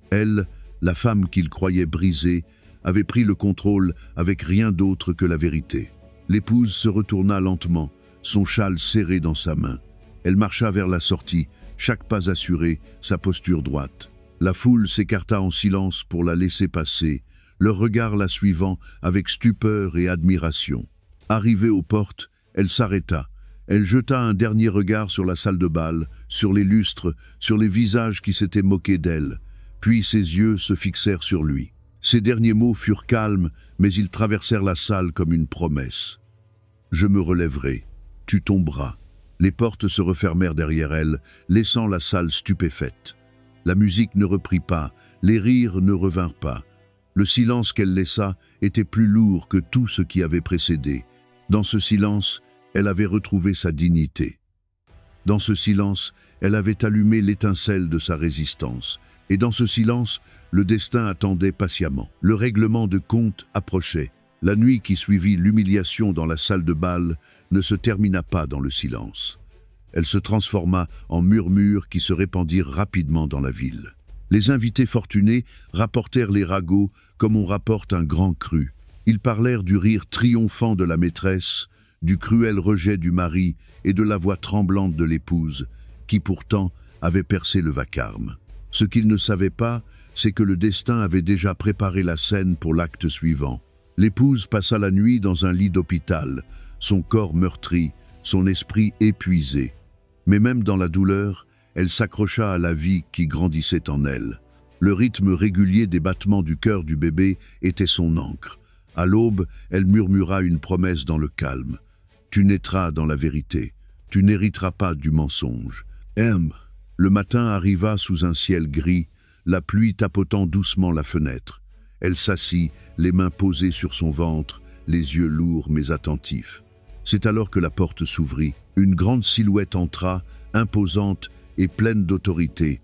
Elle, la femme qu'il croyait brisée, avait pris le contrôle avec rien d'autre que la vérité. L'épouse se retourna lentement, son châle serré dans sa main. Elle marcha vers la sortie, chaque pas assuré, sa posture droite. La foule s'écarta en silence pour la laisser passer, leur regard la suivant avec stupeur et admiration. Arrivée aux portes, elle s'arrêta, Elle jeta un dernier regard sur la salle de bal, sur les lustres, sur les visages qui s'étaient moqués d'elle, puis ses yeux se fixèrent sur lui. Ses derniers mots furent calmes, mais ils traversèrent la salle comme une promesse. « Je me relèverai, tu tomberas. » Les portes se refermèrent derrière elle, laissant la salle stupéfaite. La musique ne reprit pas, les rires ne revinrent pas. Le silence qu'elle laissa était plus lourd que tout ce qui avait précédé. Dans ce silence, elle avait retrouvé sa dignité. Dans ce silence, elle avait allumé l'étincelle de sa résistance. Et dans ce silence, le destin attendait patiemment. Le règlement de compte approchait. La nuit qui suivit l'humiliation dans la salle de bal ne se termina pas dans le silence. Elle se transforma en murmures qui se répandirent rapidement dans la ville. Les invités fortunés rapportèrent les ragots comme on rapporte un grand cru. Ils parlèrent du rire triomphant de la maîtresse, du cruel rejet du mari et de la voix tremblante de l'épouse, qui pourtant avait percé le vacarme. Ce qu'ils ne savaient pas, c'est que le destin avait déjà préparé la scène pour l'acte suivant. L'épouse passa la nuit dans un lit d'hôpital, son corps meurtri, son esprit épuisé. Mais même dans la douleur, elle s'accrocha à la vie qui grandissait en elle. Le rythme régulier des battements du cœur du bébé était son ancre. À l'aube, elle murmura une promesse dans le calme. « Tu naîtras dans la vérité, tu n'hériteras pas du mensonge. » Le matin arriva sous un ciel gris, la pluie tapotant doucement la fenêtre. Elle s'assit, les mains posées sur son ventre, les yeux lourds mais attentifs. C'est alors que la porte s'ouvrit. Une grande silhouette entra, imposante et pleine d'autorité.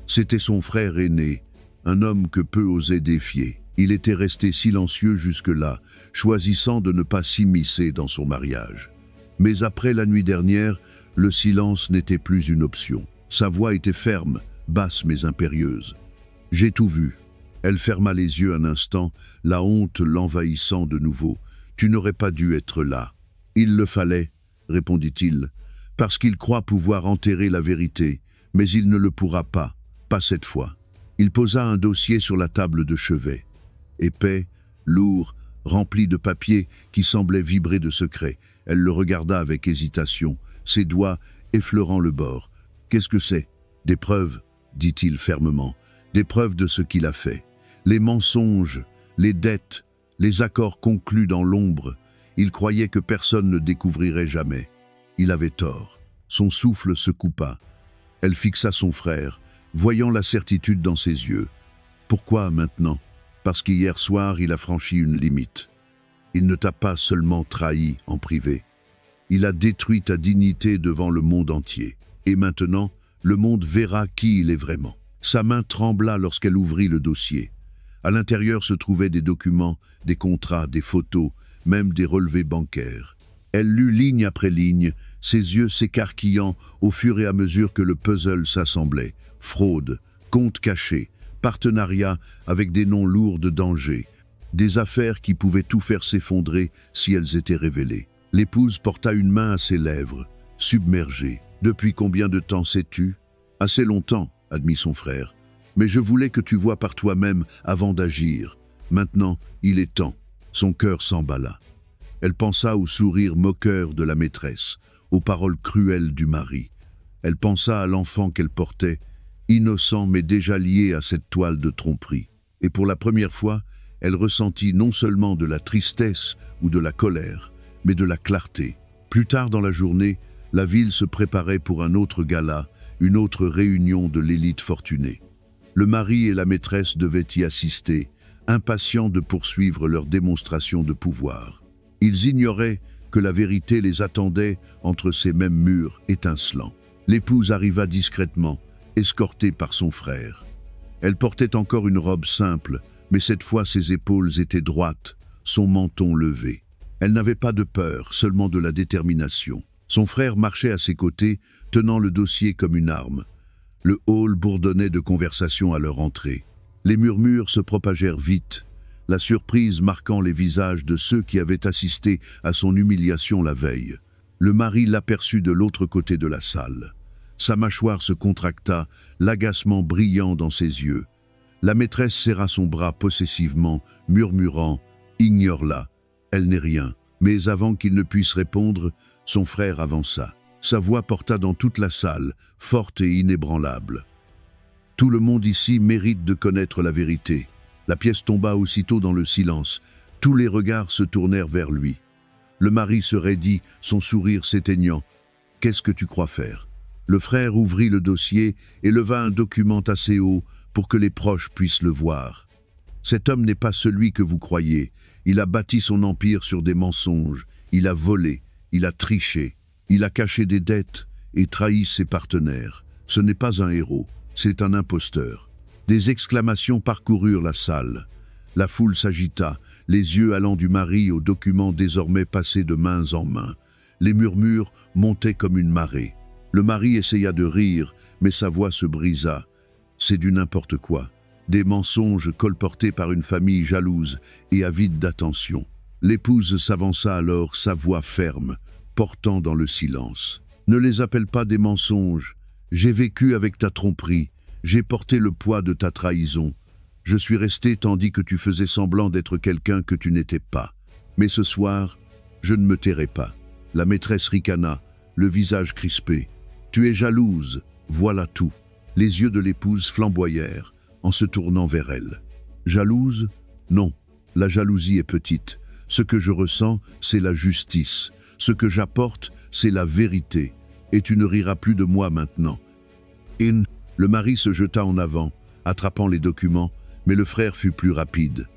C'était son frère aîné, un homme que peu osait défier. Il était resté silencieux jusque-là, choisissant de ne pas s'immiscer dans son mariage. Mais après la nuit dernière, le silence n'était plus une option. Sa voix était ferme, basse mais impérieuse. « J'ai tout vu. » Elle ferma les yeux un instant, la honte l'envahissant de nouveau. « Tu n'aurais pas dû être là. »« Il le fallait, » répondit-il, « parce qu'il croit pouvoir enterrer la vérité, mais il ne le pourra pas cette fois. » Il posa un dossier sur la table de chevet. Épais, lourd, rempli de papiers qui semblaient vibrer de secrets. Elle le regarda avec hésitation, ses doigts effleurant le bord. « Qu'est-ce que c'est ?»« Des preuves, » dit-il fermement, « des preuves de ce qu'il a fait. Les mensonges, les dettes, les accords conclus dans l'ombre. Il croyait que personne ne découvrirait jamais. Il avait tort. » Son souffle se coupa. Elle fixa son frère, voyant la certitude dans ses yeux. « Pourquoi maintenant ? Parce qu'hier soir, il a franchi une limite. Il ne t'a pas seulement trahi en privé. Il a détruit ta dignité devant le monde entier. Et maintenant, le monde verra qui il est vraiment. » Sa main trembla lorsqu'elle ouvrit le dossier. À l'intérieur se trouvaient des documents, des contrats, des photos, même des relevés bancaires. Elle lut ligne après ligne, ses yeux s'écarquillant au fur et à mesure que le puzzle s'assemblait. Fraude, comptes cachés, partenariat avec des noms lourds de danger, des affaires qui pouvaient tout faire s'effondrer si elles étaient révélées. L'épouse porta une main à ses lèvres, submergée. « Depuis combien de temps sais-tu ?»« Assez longtemps, » admit son frère. « Mais je voulais que tu vois par toi-même avant d'agir. Maintenant, il est temps. » Son cœur s'emballa. Elle pensa au sourire moqueur de la maîtresse, aux paroles cruelles du mari. Elle pensa à l'enfant qu'elle portait, innocent mais déjà lié à cette toile de tromperie. Et pour la première fois, elle ressentit non seulement de la tristesse ou de la colère, mais de la clarté. Plus tard dans la journée, la ville se préparait pour un autre gala, une autre réunion de l'élite fortunée. Le mari et la maîtresse devaient y assister, impatients de poursuivre leur démonstration de pouvoir. Ils ignoraient que la vérité les attendait entre ces mêmes murs étincelants. L'épouse arriva discrètement, escortée par son frère. Elle portait encore une robe simple, mais cette fois ses épaules étaient droites, son menton levé. Elle n'avait pas de peur, seulement de la détermination. Son frère marchait à ses côtés, tenant le dossier comme une arme. Le hall bourdonnait de conversations à leur entrée. Les murmures se propagèrent vite, la surprise marquant les visages de ceux qui avaient assisté à son humiliation la veille. Le mari l'aperçut de l'autre côté de la salle. Sa mâchoire se contracta, l'agacement brillant dans ses yeux. La maîtresse serra son bras possessivement, murmurant « Ignore-la, elle n'est rien ». Mais avant qu'il ne puisse répondre, son frère avança. Sa voix porta dans toute la salle, forte et inébranlable. Tout le monde ici mérite de connaître la vérité. La pièce tomba aussitôt dans le silence. Tous les regards se tournèrent vers lui. Le mari se raidit, son sourire s'éteignant. « Qu'est-ce que tu crois faire ?» Le frère ouvrit le dossier et leva un document assez haut pour que les proches puissent le voir. « Cet homme n'est pas celui que vous croyez. Il a bâti son empire sur des mensonges. Il a volé, il a triché, il a caché des dettes et trahi ses partenaires. Ce n'est pas un héros, c'est un imposteur. » Des exclamations parcoururent la salle. La foule s'agita, les yeux allant du mari au document désormais passé de mains en mains. Les murmures montaient comme une marée. Le mari essaya de rire, mais sa voix se brisa. C'est du n'importe quoi. Des mensonges colportés par une famille jalouse et avide d'attention. L'épouse s'avança alors, sa voix ferme, portant dans le silence. Ne les appelle pas des mensonges. J'ai vécu avec ta tromperie. J'ai porté le poids de ta trahison. Je suis resté tandis que tu faisais semblant d'être quelqu'un que tu n'étais pas. Mais ce soir, je ne me tairai pas. La maîtresse ricana, le visage crispé. Tu es jalouse, voilà tout. Les yeux de l'épouse flamboyèrent en se tournant vers elle. Jalouse? Non, la jalousie est petite. Ce que je ressens, c'est la justice. Ce que j'apporte, c'est la vérité. Et tu ne riras plus de moi maintenant. Le mari se jeta en avant, attrapant les documents, mais le frère fut plus rapide.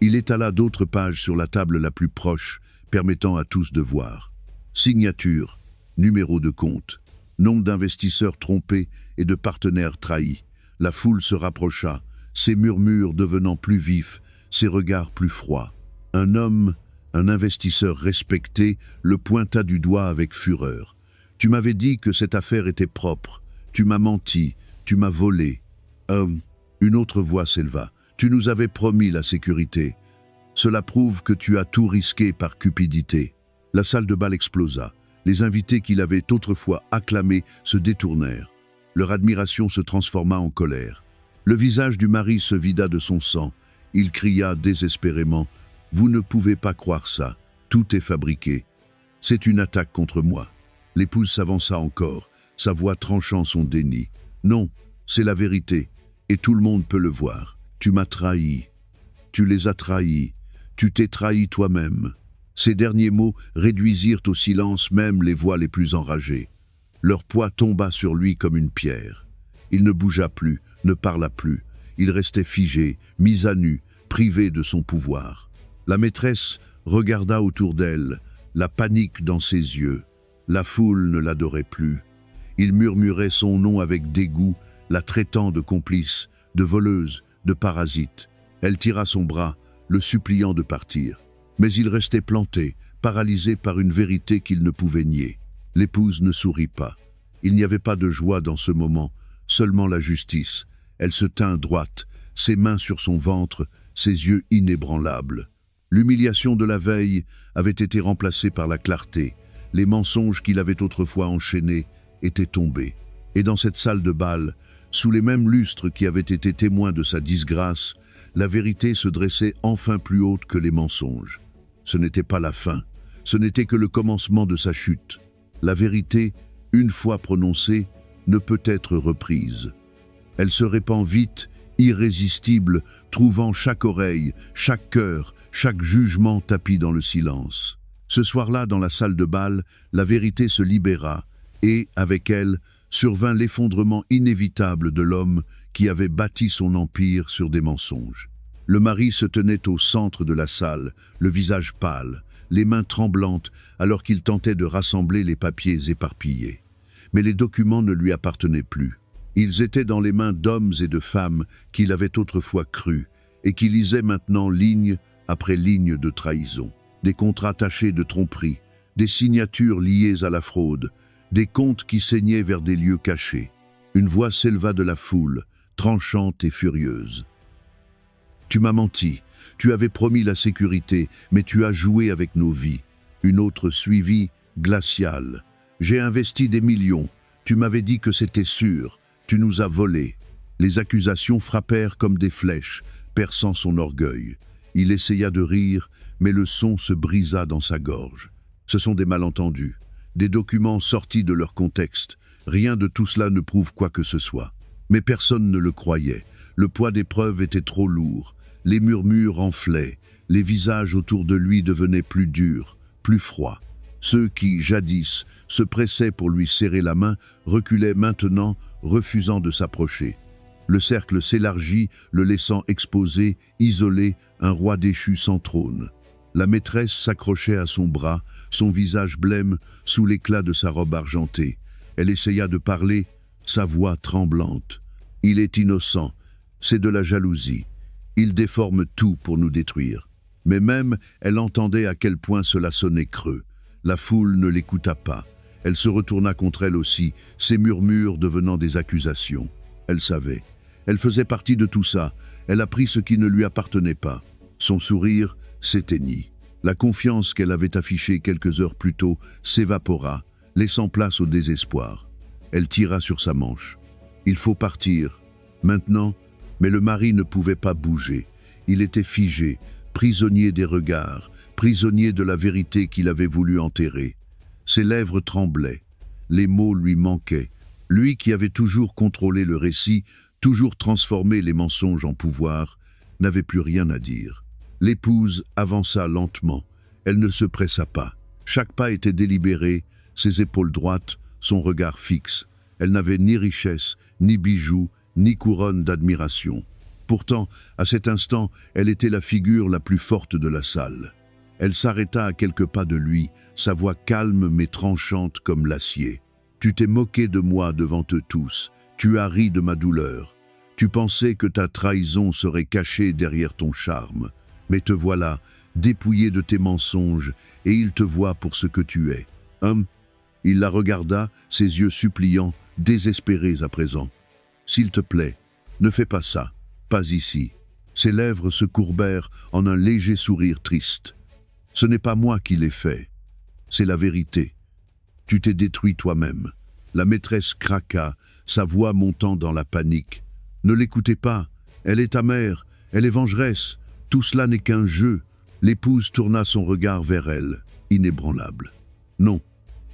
Il étala d'autres pages sur la table la plus proche, permettant à tous de voir. Signature, numéro de compte, nombre d'investisseurs trompés et de partenaires trahis. La foule se rapprocha, ses murmures devenant plus vifs, ses regards plus froids. Un homme, un investisseur respecté, le pointa du doigt avec fureur. « Tu m'avais dit que cette affaire était propre. Tu m'as menti. Tu m'as volé. » Une autre voix s'éleva. « Tu nous avais promis la sécurité. Cela prouve que tu as tout risqué par cupidité. » La salle de bal explosa. Les invités qui l'avaient autrefois acclamé se détournèrent. Leur admiration se transforma en colère. Le visage du mari se vida de son sang. Il cria désespérément « Vous ne pouvez pas croire ça. Tout est fabriqué. C'est une attaque contre moi. » L'épouse s'avança encore, sa voix tranchant son déni. « Non, c'est la vérité, et tout le monde peut le voir. Tu m'as trahi. Tu les as trahis. Tu t'es trahi toi-même. » Ces derniers mots réduisirent au silence même les voix les plus enragées. Leur poids tomba sur lui comme une pierre. Il ne bougea plus, ne parla plus. Il restait figé, mis à nu, privé de son pouvoir. La maîtresse regarda autour d'elle, la panique dans ses yeux. La foule ne l'adorait plus. Il murmurait son nom avec dégoût, la traitant de complice, de voleuse, de parasite. Elle tira son bras, le suppliant de partir. Mais il restait planté, paralysé par une vérité qu'il ne pouvait nier. L'épouse ne sourit pas. Il n'y avait pas de joie dans ce moment, seulement la justice. Elle se tint droite, ses mains sur son ventre, ses yeux inébranlables. L'humiliation de la veille avait été remplacée par la clarté. Les mensonges qu'il avait autrefois enchaînés étaient tombés. Et dans cette salle de bal, sous les mêmes lustres qui avaient été témoins de sa disgrâce, la vérité se dressait enfin plus haute que les mensonges. Ce n'était pas la fin, ce n'était que le commencement de sa chute. La vérité, une fois prononcée, ne peut être reprise. Elle se répand vite, irrésistible, trouvant chaque oreille, chaque cœur, chaque jugement tapi dans le silence. Ce soir-là, dans la salle de bal, la vérité se libéra et, avec elle, survint l'effondrement inévitable de l'homme qui avait bâti son empire sur des mensonges. Le mari se tenait au centre de la salle, le visage pâle, les mains tremblantes, alors qu'il tentait de rassembler les papiers éparpillés. Mais les documents ne lui appartenaient plus. Ils étaient dans les mains d'hommes et de femmes qu'il avait autrefois crus et qui lisaient maintenant ligne après ligne de trahison. Des contrats tachés de tromperie, des signatures liées à la fraude, des comptes qui saignaient vers des lieux cachés. Une voix s'éleva de la foule, tranchante et furieuse. « Tu m'as menti, tu avais promis la sécurité, mais tu as joué avec nos vies. » Une autre suivit, glaciale. « J'ai investi des millions, tu m'avais dit que c'était sûr, tu nous as volés. » Les accusations frappèrent comme des flèches, perçant son orgueil. Il essaya de rire, mais le son se brisa dans sa gorge. Ce sont des malentendus, des documents sortis de leur contexte. Rien de tout cela ne prouve quoi que ce soit. Mais personne ne le croyait. Le poids des preuves était trop lourd. Les murmures enflaient. Les visages autour de lui devenaient plus durs, plus froids. Ceux qui, jadis, se pressaient pour lui serrer la main, reculaient maintenant, refusant de s'approcher. Le cercle s'élargit, le laissant exposé, isolé, un roi déchu sans trône. La maîtresse s'accrochait à son bras, son visage blême, sous l'éclat de sa robe argentée. Elle essaya de parler, sa voix tremblante. « Il est innocent, c'est de la jalousie. Il déforme tout pour nous détruire. » Mais même, elle entendait à quel point cela sonnait creux. La foule ne l'écouta pas. Elle se retourna contre elle aussi, ses murmures devenant des accusations. Elle savait. Elle faisait partie de tout ça. Elle a pris ce qui ne lui appartenait pas. Son sourire s'éteignit. La confiance qu'elle avait affichée quelques heures plus tôt s'évapora, laissant place au désespoir. Elle tira sur sa manche. Il faut partir. Maintenant, mais le mari ne pouvait pas bouger. Il était figé, prisonnier des regards, prisonnier de la vérité qu'il avait voulu enterrer. Ses lèvres tremblaient. Les mots lui manquaient. Lui qui avait toujours contrôlé le récit, toujours transformé les mensonges en pouvoir, n'avait plus rien à dire. L'épouse avança lentement. Elle ne se pressa pas. Chaque pas était délibéré, ses épaules droites, son regard fixe. Elle n'avait ni richesse, ni bijoux, ni couronne d'admiration. Pourtant, à cet instant, elle était la figure la plus forte de la salle. Elle s'arrêta à quelques pas de lui, sa voix calme mais tranchante comme l'acier. « Tu t'es moqué de moi devant eux tous. Tu as ri de ma douleur. Tu pensais que ta trahison serait cachée derrière ton charme. Mais te voilà, dépouillé de tes mensonges, et il te voit pour ce que tu es. » Il la regarda, ses yeux suppliants, désespérés à présent. « S'il te plaît, ne fais pas ça. Pas ici. » Ses lèvres se courbèrent en un léger sourire triste. « Ce n'est pas moi qui l'ai fait. C'est la vérité. Tu t'es détruit toi-même. » La maîtresse craqua, sa voix montant dans la panique. « Ne l'écoutez pas. Elle est amère. Elle est vengeresse. Tout cela n'est qu'un jeu. » L'épouse tourna son regard vers elle, inébranlable. « Non,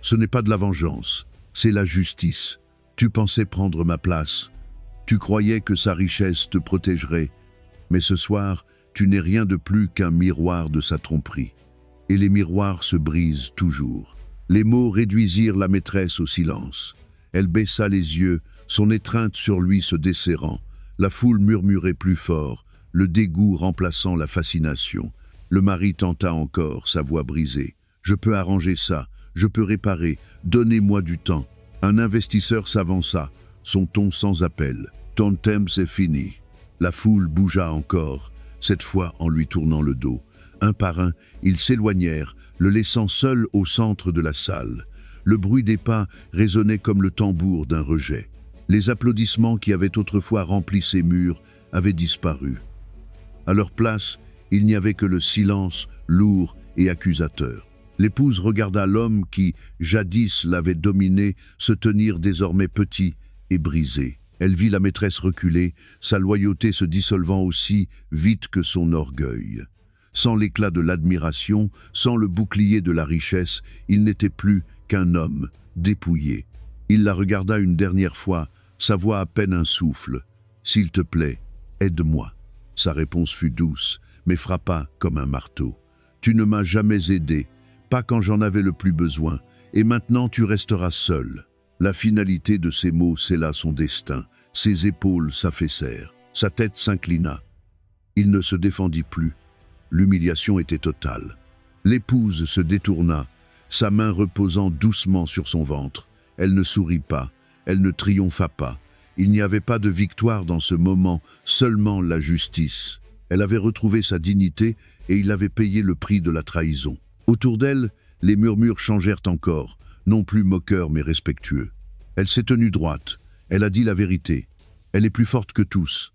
ce n'est pas de la vengeance. C'est la justice. Tu pensais prendre ma place. Tu croyais que sa richesse te protégerait. Mais ce soir, tu n'es rien de plus qu'un miroir de sa tromperie. Et les miroirs se brisent toujours. » Les mots réduisirent la maîtresse au silence. Elle baissa les yeux, son étreinte sur lui se desserrant. La foule murmurait plus fort, le dégoût remplaçant la fascination. Le mari tenta encore, sa voix brisée. « Je peux arranger ça, je peux réparer, donnez-moi du temps. » Un investisseur s'avança, son ton sans appel. « Ton temps c'est fini. » La foule bougea encore, cette fois en lui tournant le dos. Un par un, ils s'éloignèrent, le laissant seul au centre de la salle. Le bruit des pas résonnait comme le tambour d'un rejet. Les applaudissements qui avaient autrefois rempli ces murs avaient disparu. À leur place, il n'y avait que le silence lourd et accusateur. L'épouse regarda l'homme qui, jadis, l'avait dominé, se tenir désormais petit et brisé. Elle vit la maîtresse reculer, sa loyauté se dissolvant aussi vite que son orgueil. Sans l'éclat de l'admiration, sans le bouclier de la richesse, il n'était plus qu'un homme, dépouillé. Il la regarda une dernière fois, sa voix à peine un souffle. « S'il te plaît, aide-moi. » Sa réponse fut douce, mais frappa comme un marteau. « Tu ne m'as jamais aidé, pas quand j'en avais le plus besoin, et maintenant tu resteras seul. » La finalité de ces mots scella son destin. Ses épaules s'affaissèrent, sa tête s'inclina. Il ne se défendit plus. L'humiliation était totale. L'épouse se détourna, sa main reposant doucement sur son ventre. Elle ne sourit pas, elle ne triompha pas. Il n'y avait pas de victoire dans ce moment, seulement la justice. Elle avait retrouvé sa dignité et il avait payé le prix de la trahison. Autour d'elle, les murmures changèrent encore, non plus moqueurs mais respectueux. Elle s'est tenue droite, elle a dit la vérité. Elle est plus forte que tous.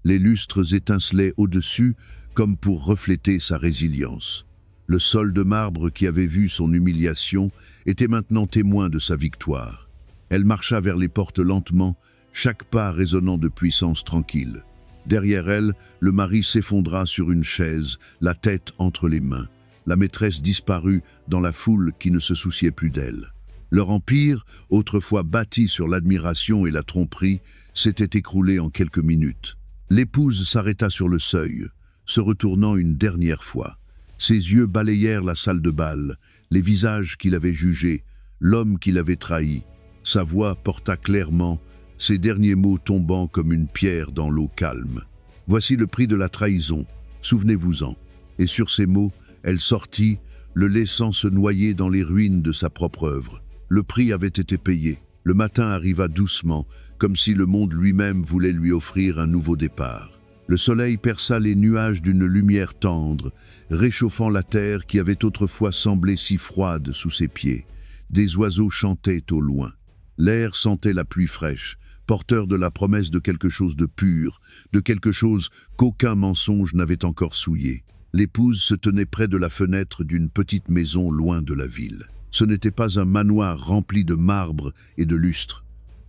Les lustres étincelaient au-dessus, comme pour refléter sa résilience. Le sol de marbre qui avait vu son humiliation était maintenant témoin de sa victoire. Elle marcha vers les portes lentement, chaque pas résonnant de puissance tranquille. Derrière elle, le mari s'effondra sur une chaise, la tête entre les mains. La maîtresse disparut dans la foule qui ne se souciait plus d'elle. Leur empire, autrefois bâti sur l'admiration et la tromperie, s'était écroulé en quelques minutes. L'épouse s'arrêta sur le seuil, se retournant une dernière fois. Ses yeux balayèrent la salle de bal, les visages qu'il avait jugés, l'homme qu'il avait trahi. Sa voix porta clairement, ses derniers mots tombant comme une pierre dans l'eau calme. « Voici le prix de la trahison, souvenez-vous-en. » Et sur ces mots, elle sortit, le laissant se noyer dans les ruines de sa propre œuvre. Le prix avait été payé. Le matin arriva doucement, comme si le monde lui-même voulait lui offrir un nouveau départ. Le soleil perça les nuages d'une lumière tendre, réchauffant la terre qui avait autrefois semblé si froide sous ses pieds. Des oiseaux chantaient au loin. L'air sentait la pluie fraîche, porteur de la promesse de quelque chose de pur, de quelque chose qu'aucun mensonge n'avait encore souillé. L'épouse se tenait près de la fenêtre d'une petite maison loin de la ville. Ce n'était pas un manoir rempli de marbre et de lustre.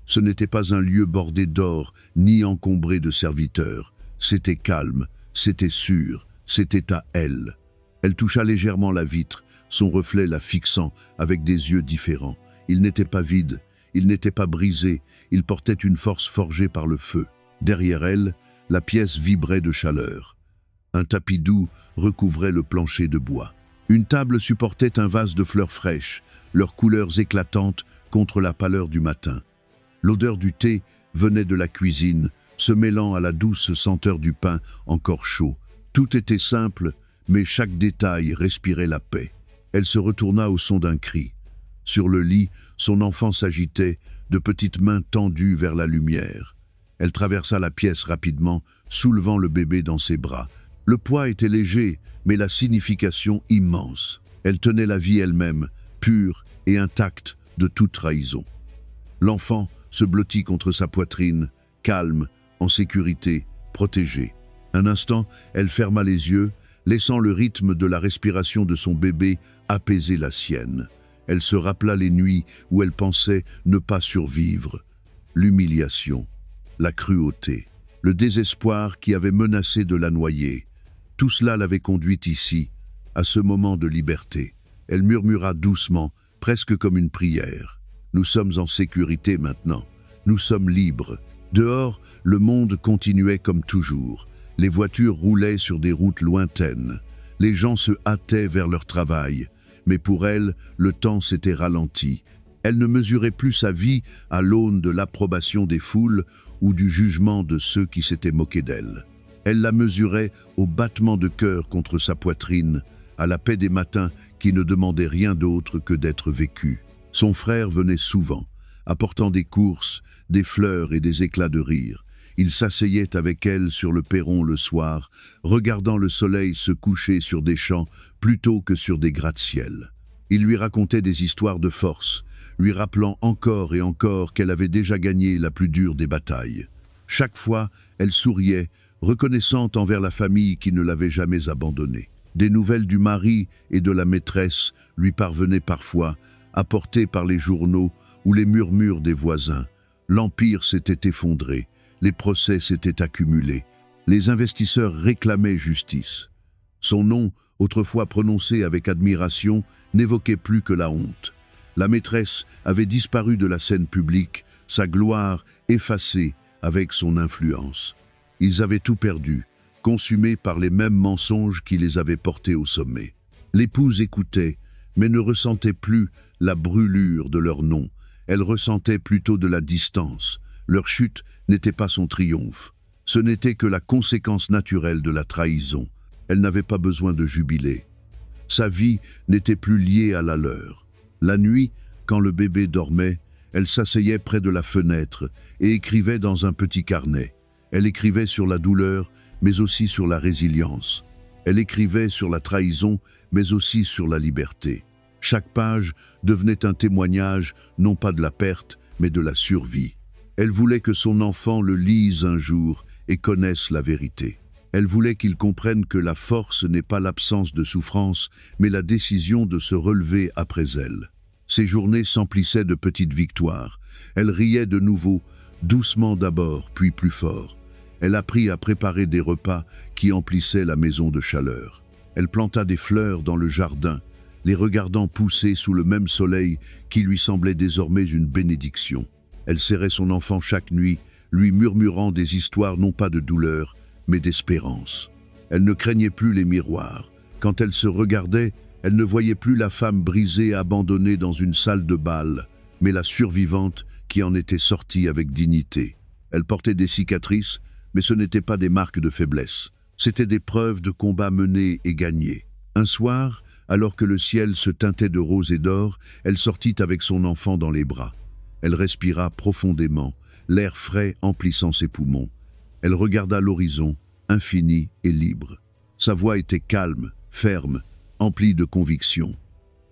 Ce n'était pas un lieu bordé d'or, ni encombré de serviteurs. C'était calme, c'était sûr, c'était à elle. Elle toucha légèrement la vitre, son reflet la fixant avec des yeux différents. Il n'était pas vide, il n'était pas brisé, il portait une force forgée par le feu. Derrière elle, la pièce vibrait de chaleur. Un tapis doux recouvrait le plancher de bois. Une table supportait un vase de fleurs fraîches, leurs couleurs éclatantes contre la pâleur du matin. L'odeur du thé venait de la cuisine, se mêlant à la douce senteur du pain encore chaud. Tout était simple, mais chaque détail respirait la paix. Elle se retourna au son d'un cri. Sur le lit, son enfant s'agitait, de petites mains tendues vers la lumière. Elle traversa la pièce rapidement, soulevant le bébé dans ses bras. Le poids était léger, mais la signification immense. Elle tenait la vie elle-même, pure et intacte de toute trahison. L'enfant se blottit contre sa poitrine, calme, en sécurité, protégé. Un instant, elle ferma les yeux, laissant le rythme de la respiration de son bébé apaiser la sienne. Elle se rappela les nuits où elle pensait ne pas survivre. L'humiliation, la cruauté, le désespoir qui avait menacé de la noyer. Tout cela l'avait conduite ici, à ce moment de liberté. Elle murmura doucement, presque comme une prière. Nous sommes en sécurité maintenant. Nous sommes libres. Dehors, le monde continuait comme toujours. Les voitures roulaient sur des routes lointaines. Les gens se hâtaient vers leur travail. Mais pour elle, le temps s'était ralenti. Elle ne mesurait plus sa vie à l'aune de l'approbation des foules ou du jugement de ceux qui s'étaient moqués d'elle. Elle la mesurait au battement de cœur contre sa poitrine, à la paix des matins qui ne demandaient rien d'autre que d'être vécus. Son frère venait souvent, apportant des courses, des fleurs et des éclats de rire. Il s'asseyait avec elle sur le perron le soir, regardant le soleil se coucher sur des champs plutôt que sur des gratte-ciel. Il lui racontait des histoires de force, lui rappelant encore et encore qu'elle avait déjà gagné la plus dure des batailles. Chaque fois, elle souriait, reconnaissante envers la famille qui ne l'avait jamais abandonnée. Des nouvelles du mari et de la maîtresse lui parvenaient parfois, apportées par les journaux ou les murmures des voisins. L'empire s'était effondré, les procès s'étaient accumulés, les investisseurs réclamaient justice. Son nom, autrefois prononcé avec admiration, n'évoquait plus que la honte. La maîtresse avait disparu de la scène publique, sa gloire effacée avec son influence. Ils avaient tout perdu, consumés par les mêmes mensonges qui les avaient portés au sommet. L'épouse écoutait, mais ne ressentait plus la brûlure de leur nom. Elle ressentait plutôt de la distance. Leur chute n'était pas son triomphe. Ce n'était que la conséquence naturelle de la trahison. Elle n'avait pas besoin de jubiler. Sa vie n'était plus liée à la leur. La nuit, quand le bébé dormait, elle s'asseyait près de la fenêtre et écrivait dans un petit carnet. Elle écrivait sur la douleur, mais aussi sur la résilience. Elle écrivait sur la trahison, mais aussi sur la liberté. Chaque page devenait un témoignage, non pas de la perte, mais de la survie. Elle voulait que son enfant le lise un jour et connaisse la vérité. Elle voulait qu'il comprenne que la force n'est pas l'absence de souffrance, mais la décision de se relever après elle. Ses journées s'emplissaient de petites victoires. Elle riait de nouveau, doucement d'abord, puis plus fort. Elle apprit à préparer des repas qui emplissaient la maison de chaleur. Elle planta des fleurs dans le jardin, les regardant pousser sous le même soleil qui lui semblait désormais une bénédiction. Elle serrait son enfant chaque nuit, lui murmurant des histoires non pas de douleur, mais d'espérance. Elle ne craignait plus les miroirs. Quand elle se regardait, elle ne voyait plus la femme brisée et abandonnée dans une salle de bal, mais la survivante qui en était sortie avec dignité. Elle portait des cicatrices, mais ce n'étaient pas des marques de faiblesse. C'étaient des preuves de combats menés et gagnés. Un soir, alors que le ciel se teintait de rose et d'or, elle sortit avec son enfant dans les bras. Elle respira profondément, l'air frais emplissant ses poumons. Elle regarda l'horizon, infini et libre. Sa voix était calme, ferme, emplie de conviction.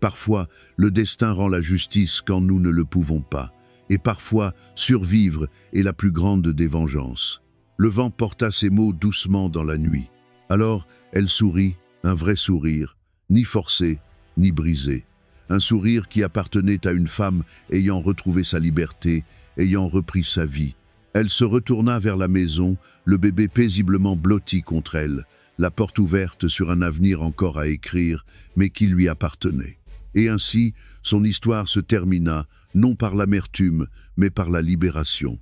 Parfois, le destin rend la justice quand nous ne le pouvons pas, et parfois, survivre est la plus grande des vengeances. Le vent porta ces mots doucement dans la nuit. Alors, elle sourit, un vrai sourire, ni forcé, ni brisé. Un sourire qui appartenait à une femme ayant retrouvé sa liberté, ayant repris sa vie. Elle se retourna vers la maison, le bébé paisiblement blotti contre elle, la porte ouverte sur un avenir encore à écrire, mais qui lui appartenait. Et ainsi, son histoire se termina, non par l'amertume, mais par la libération.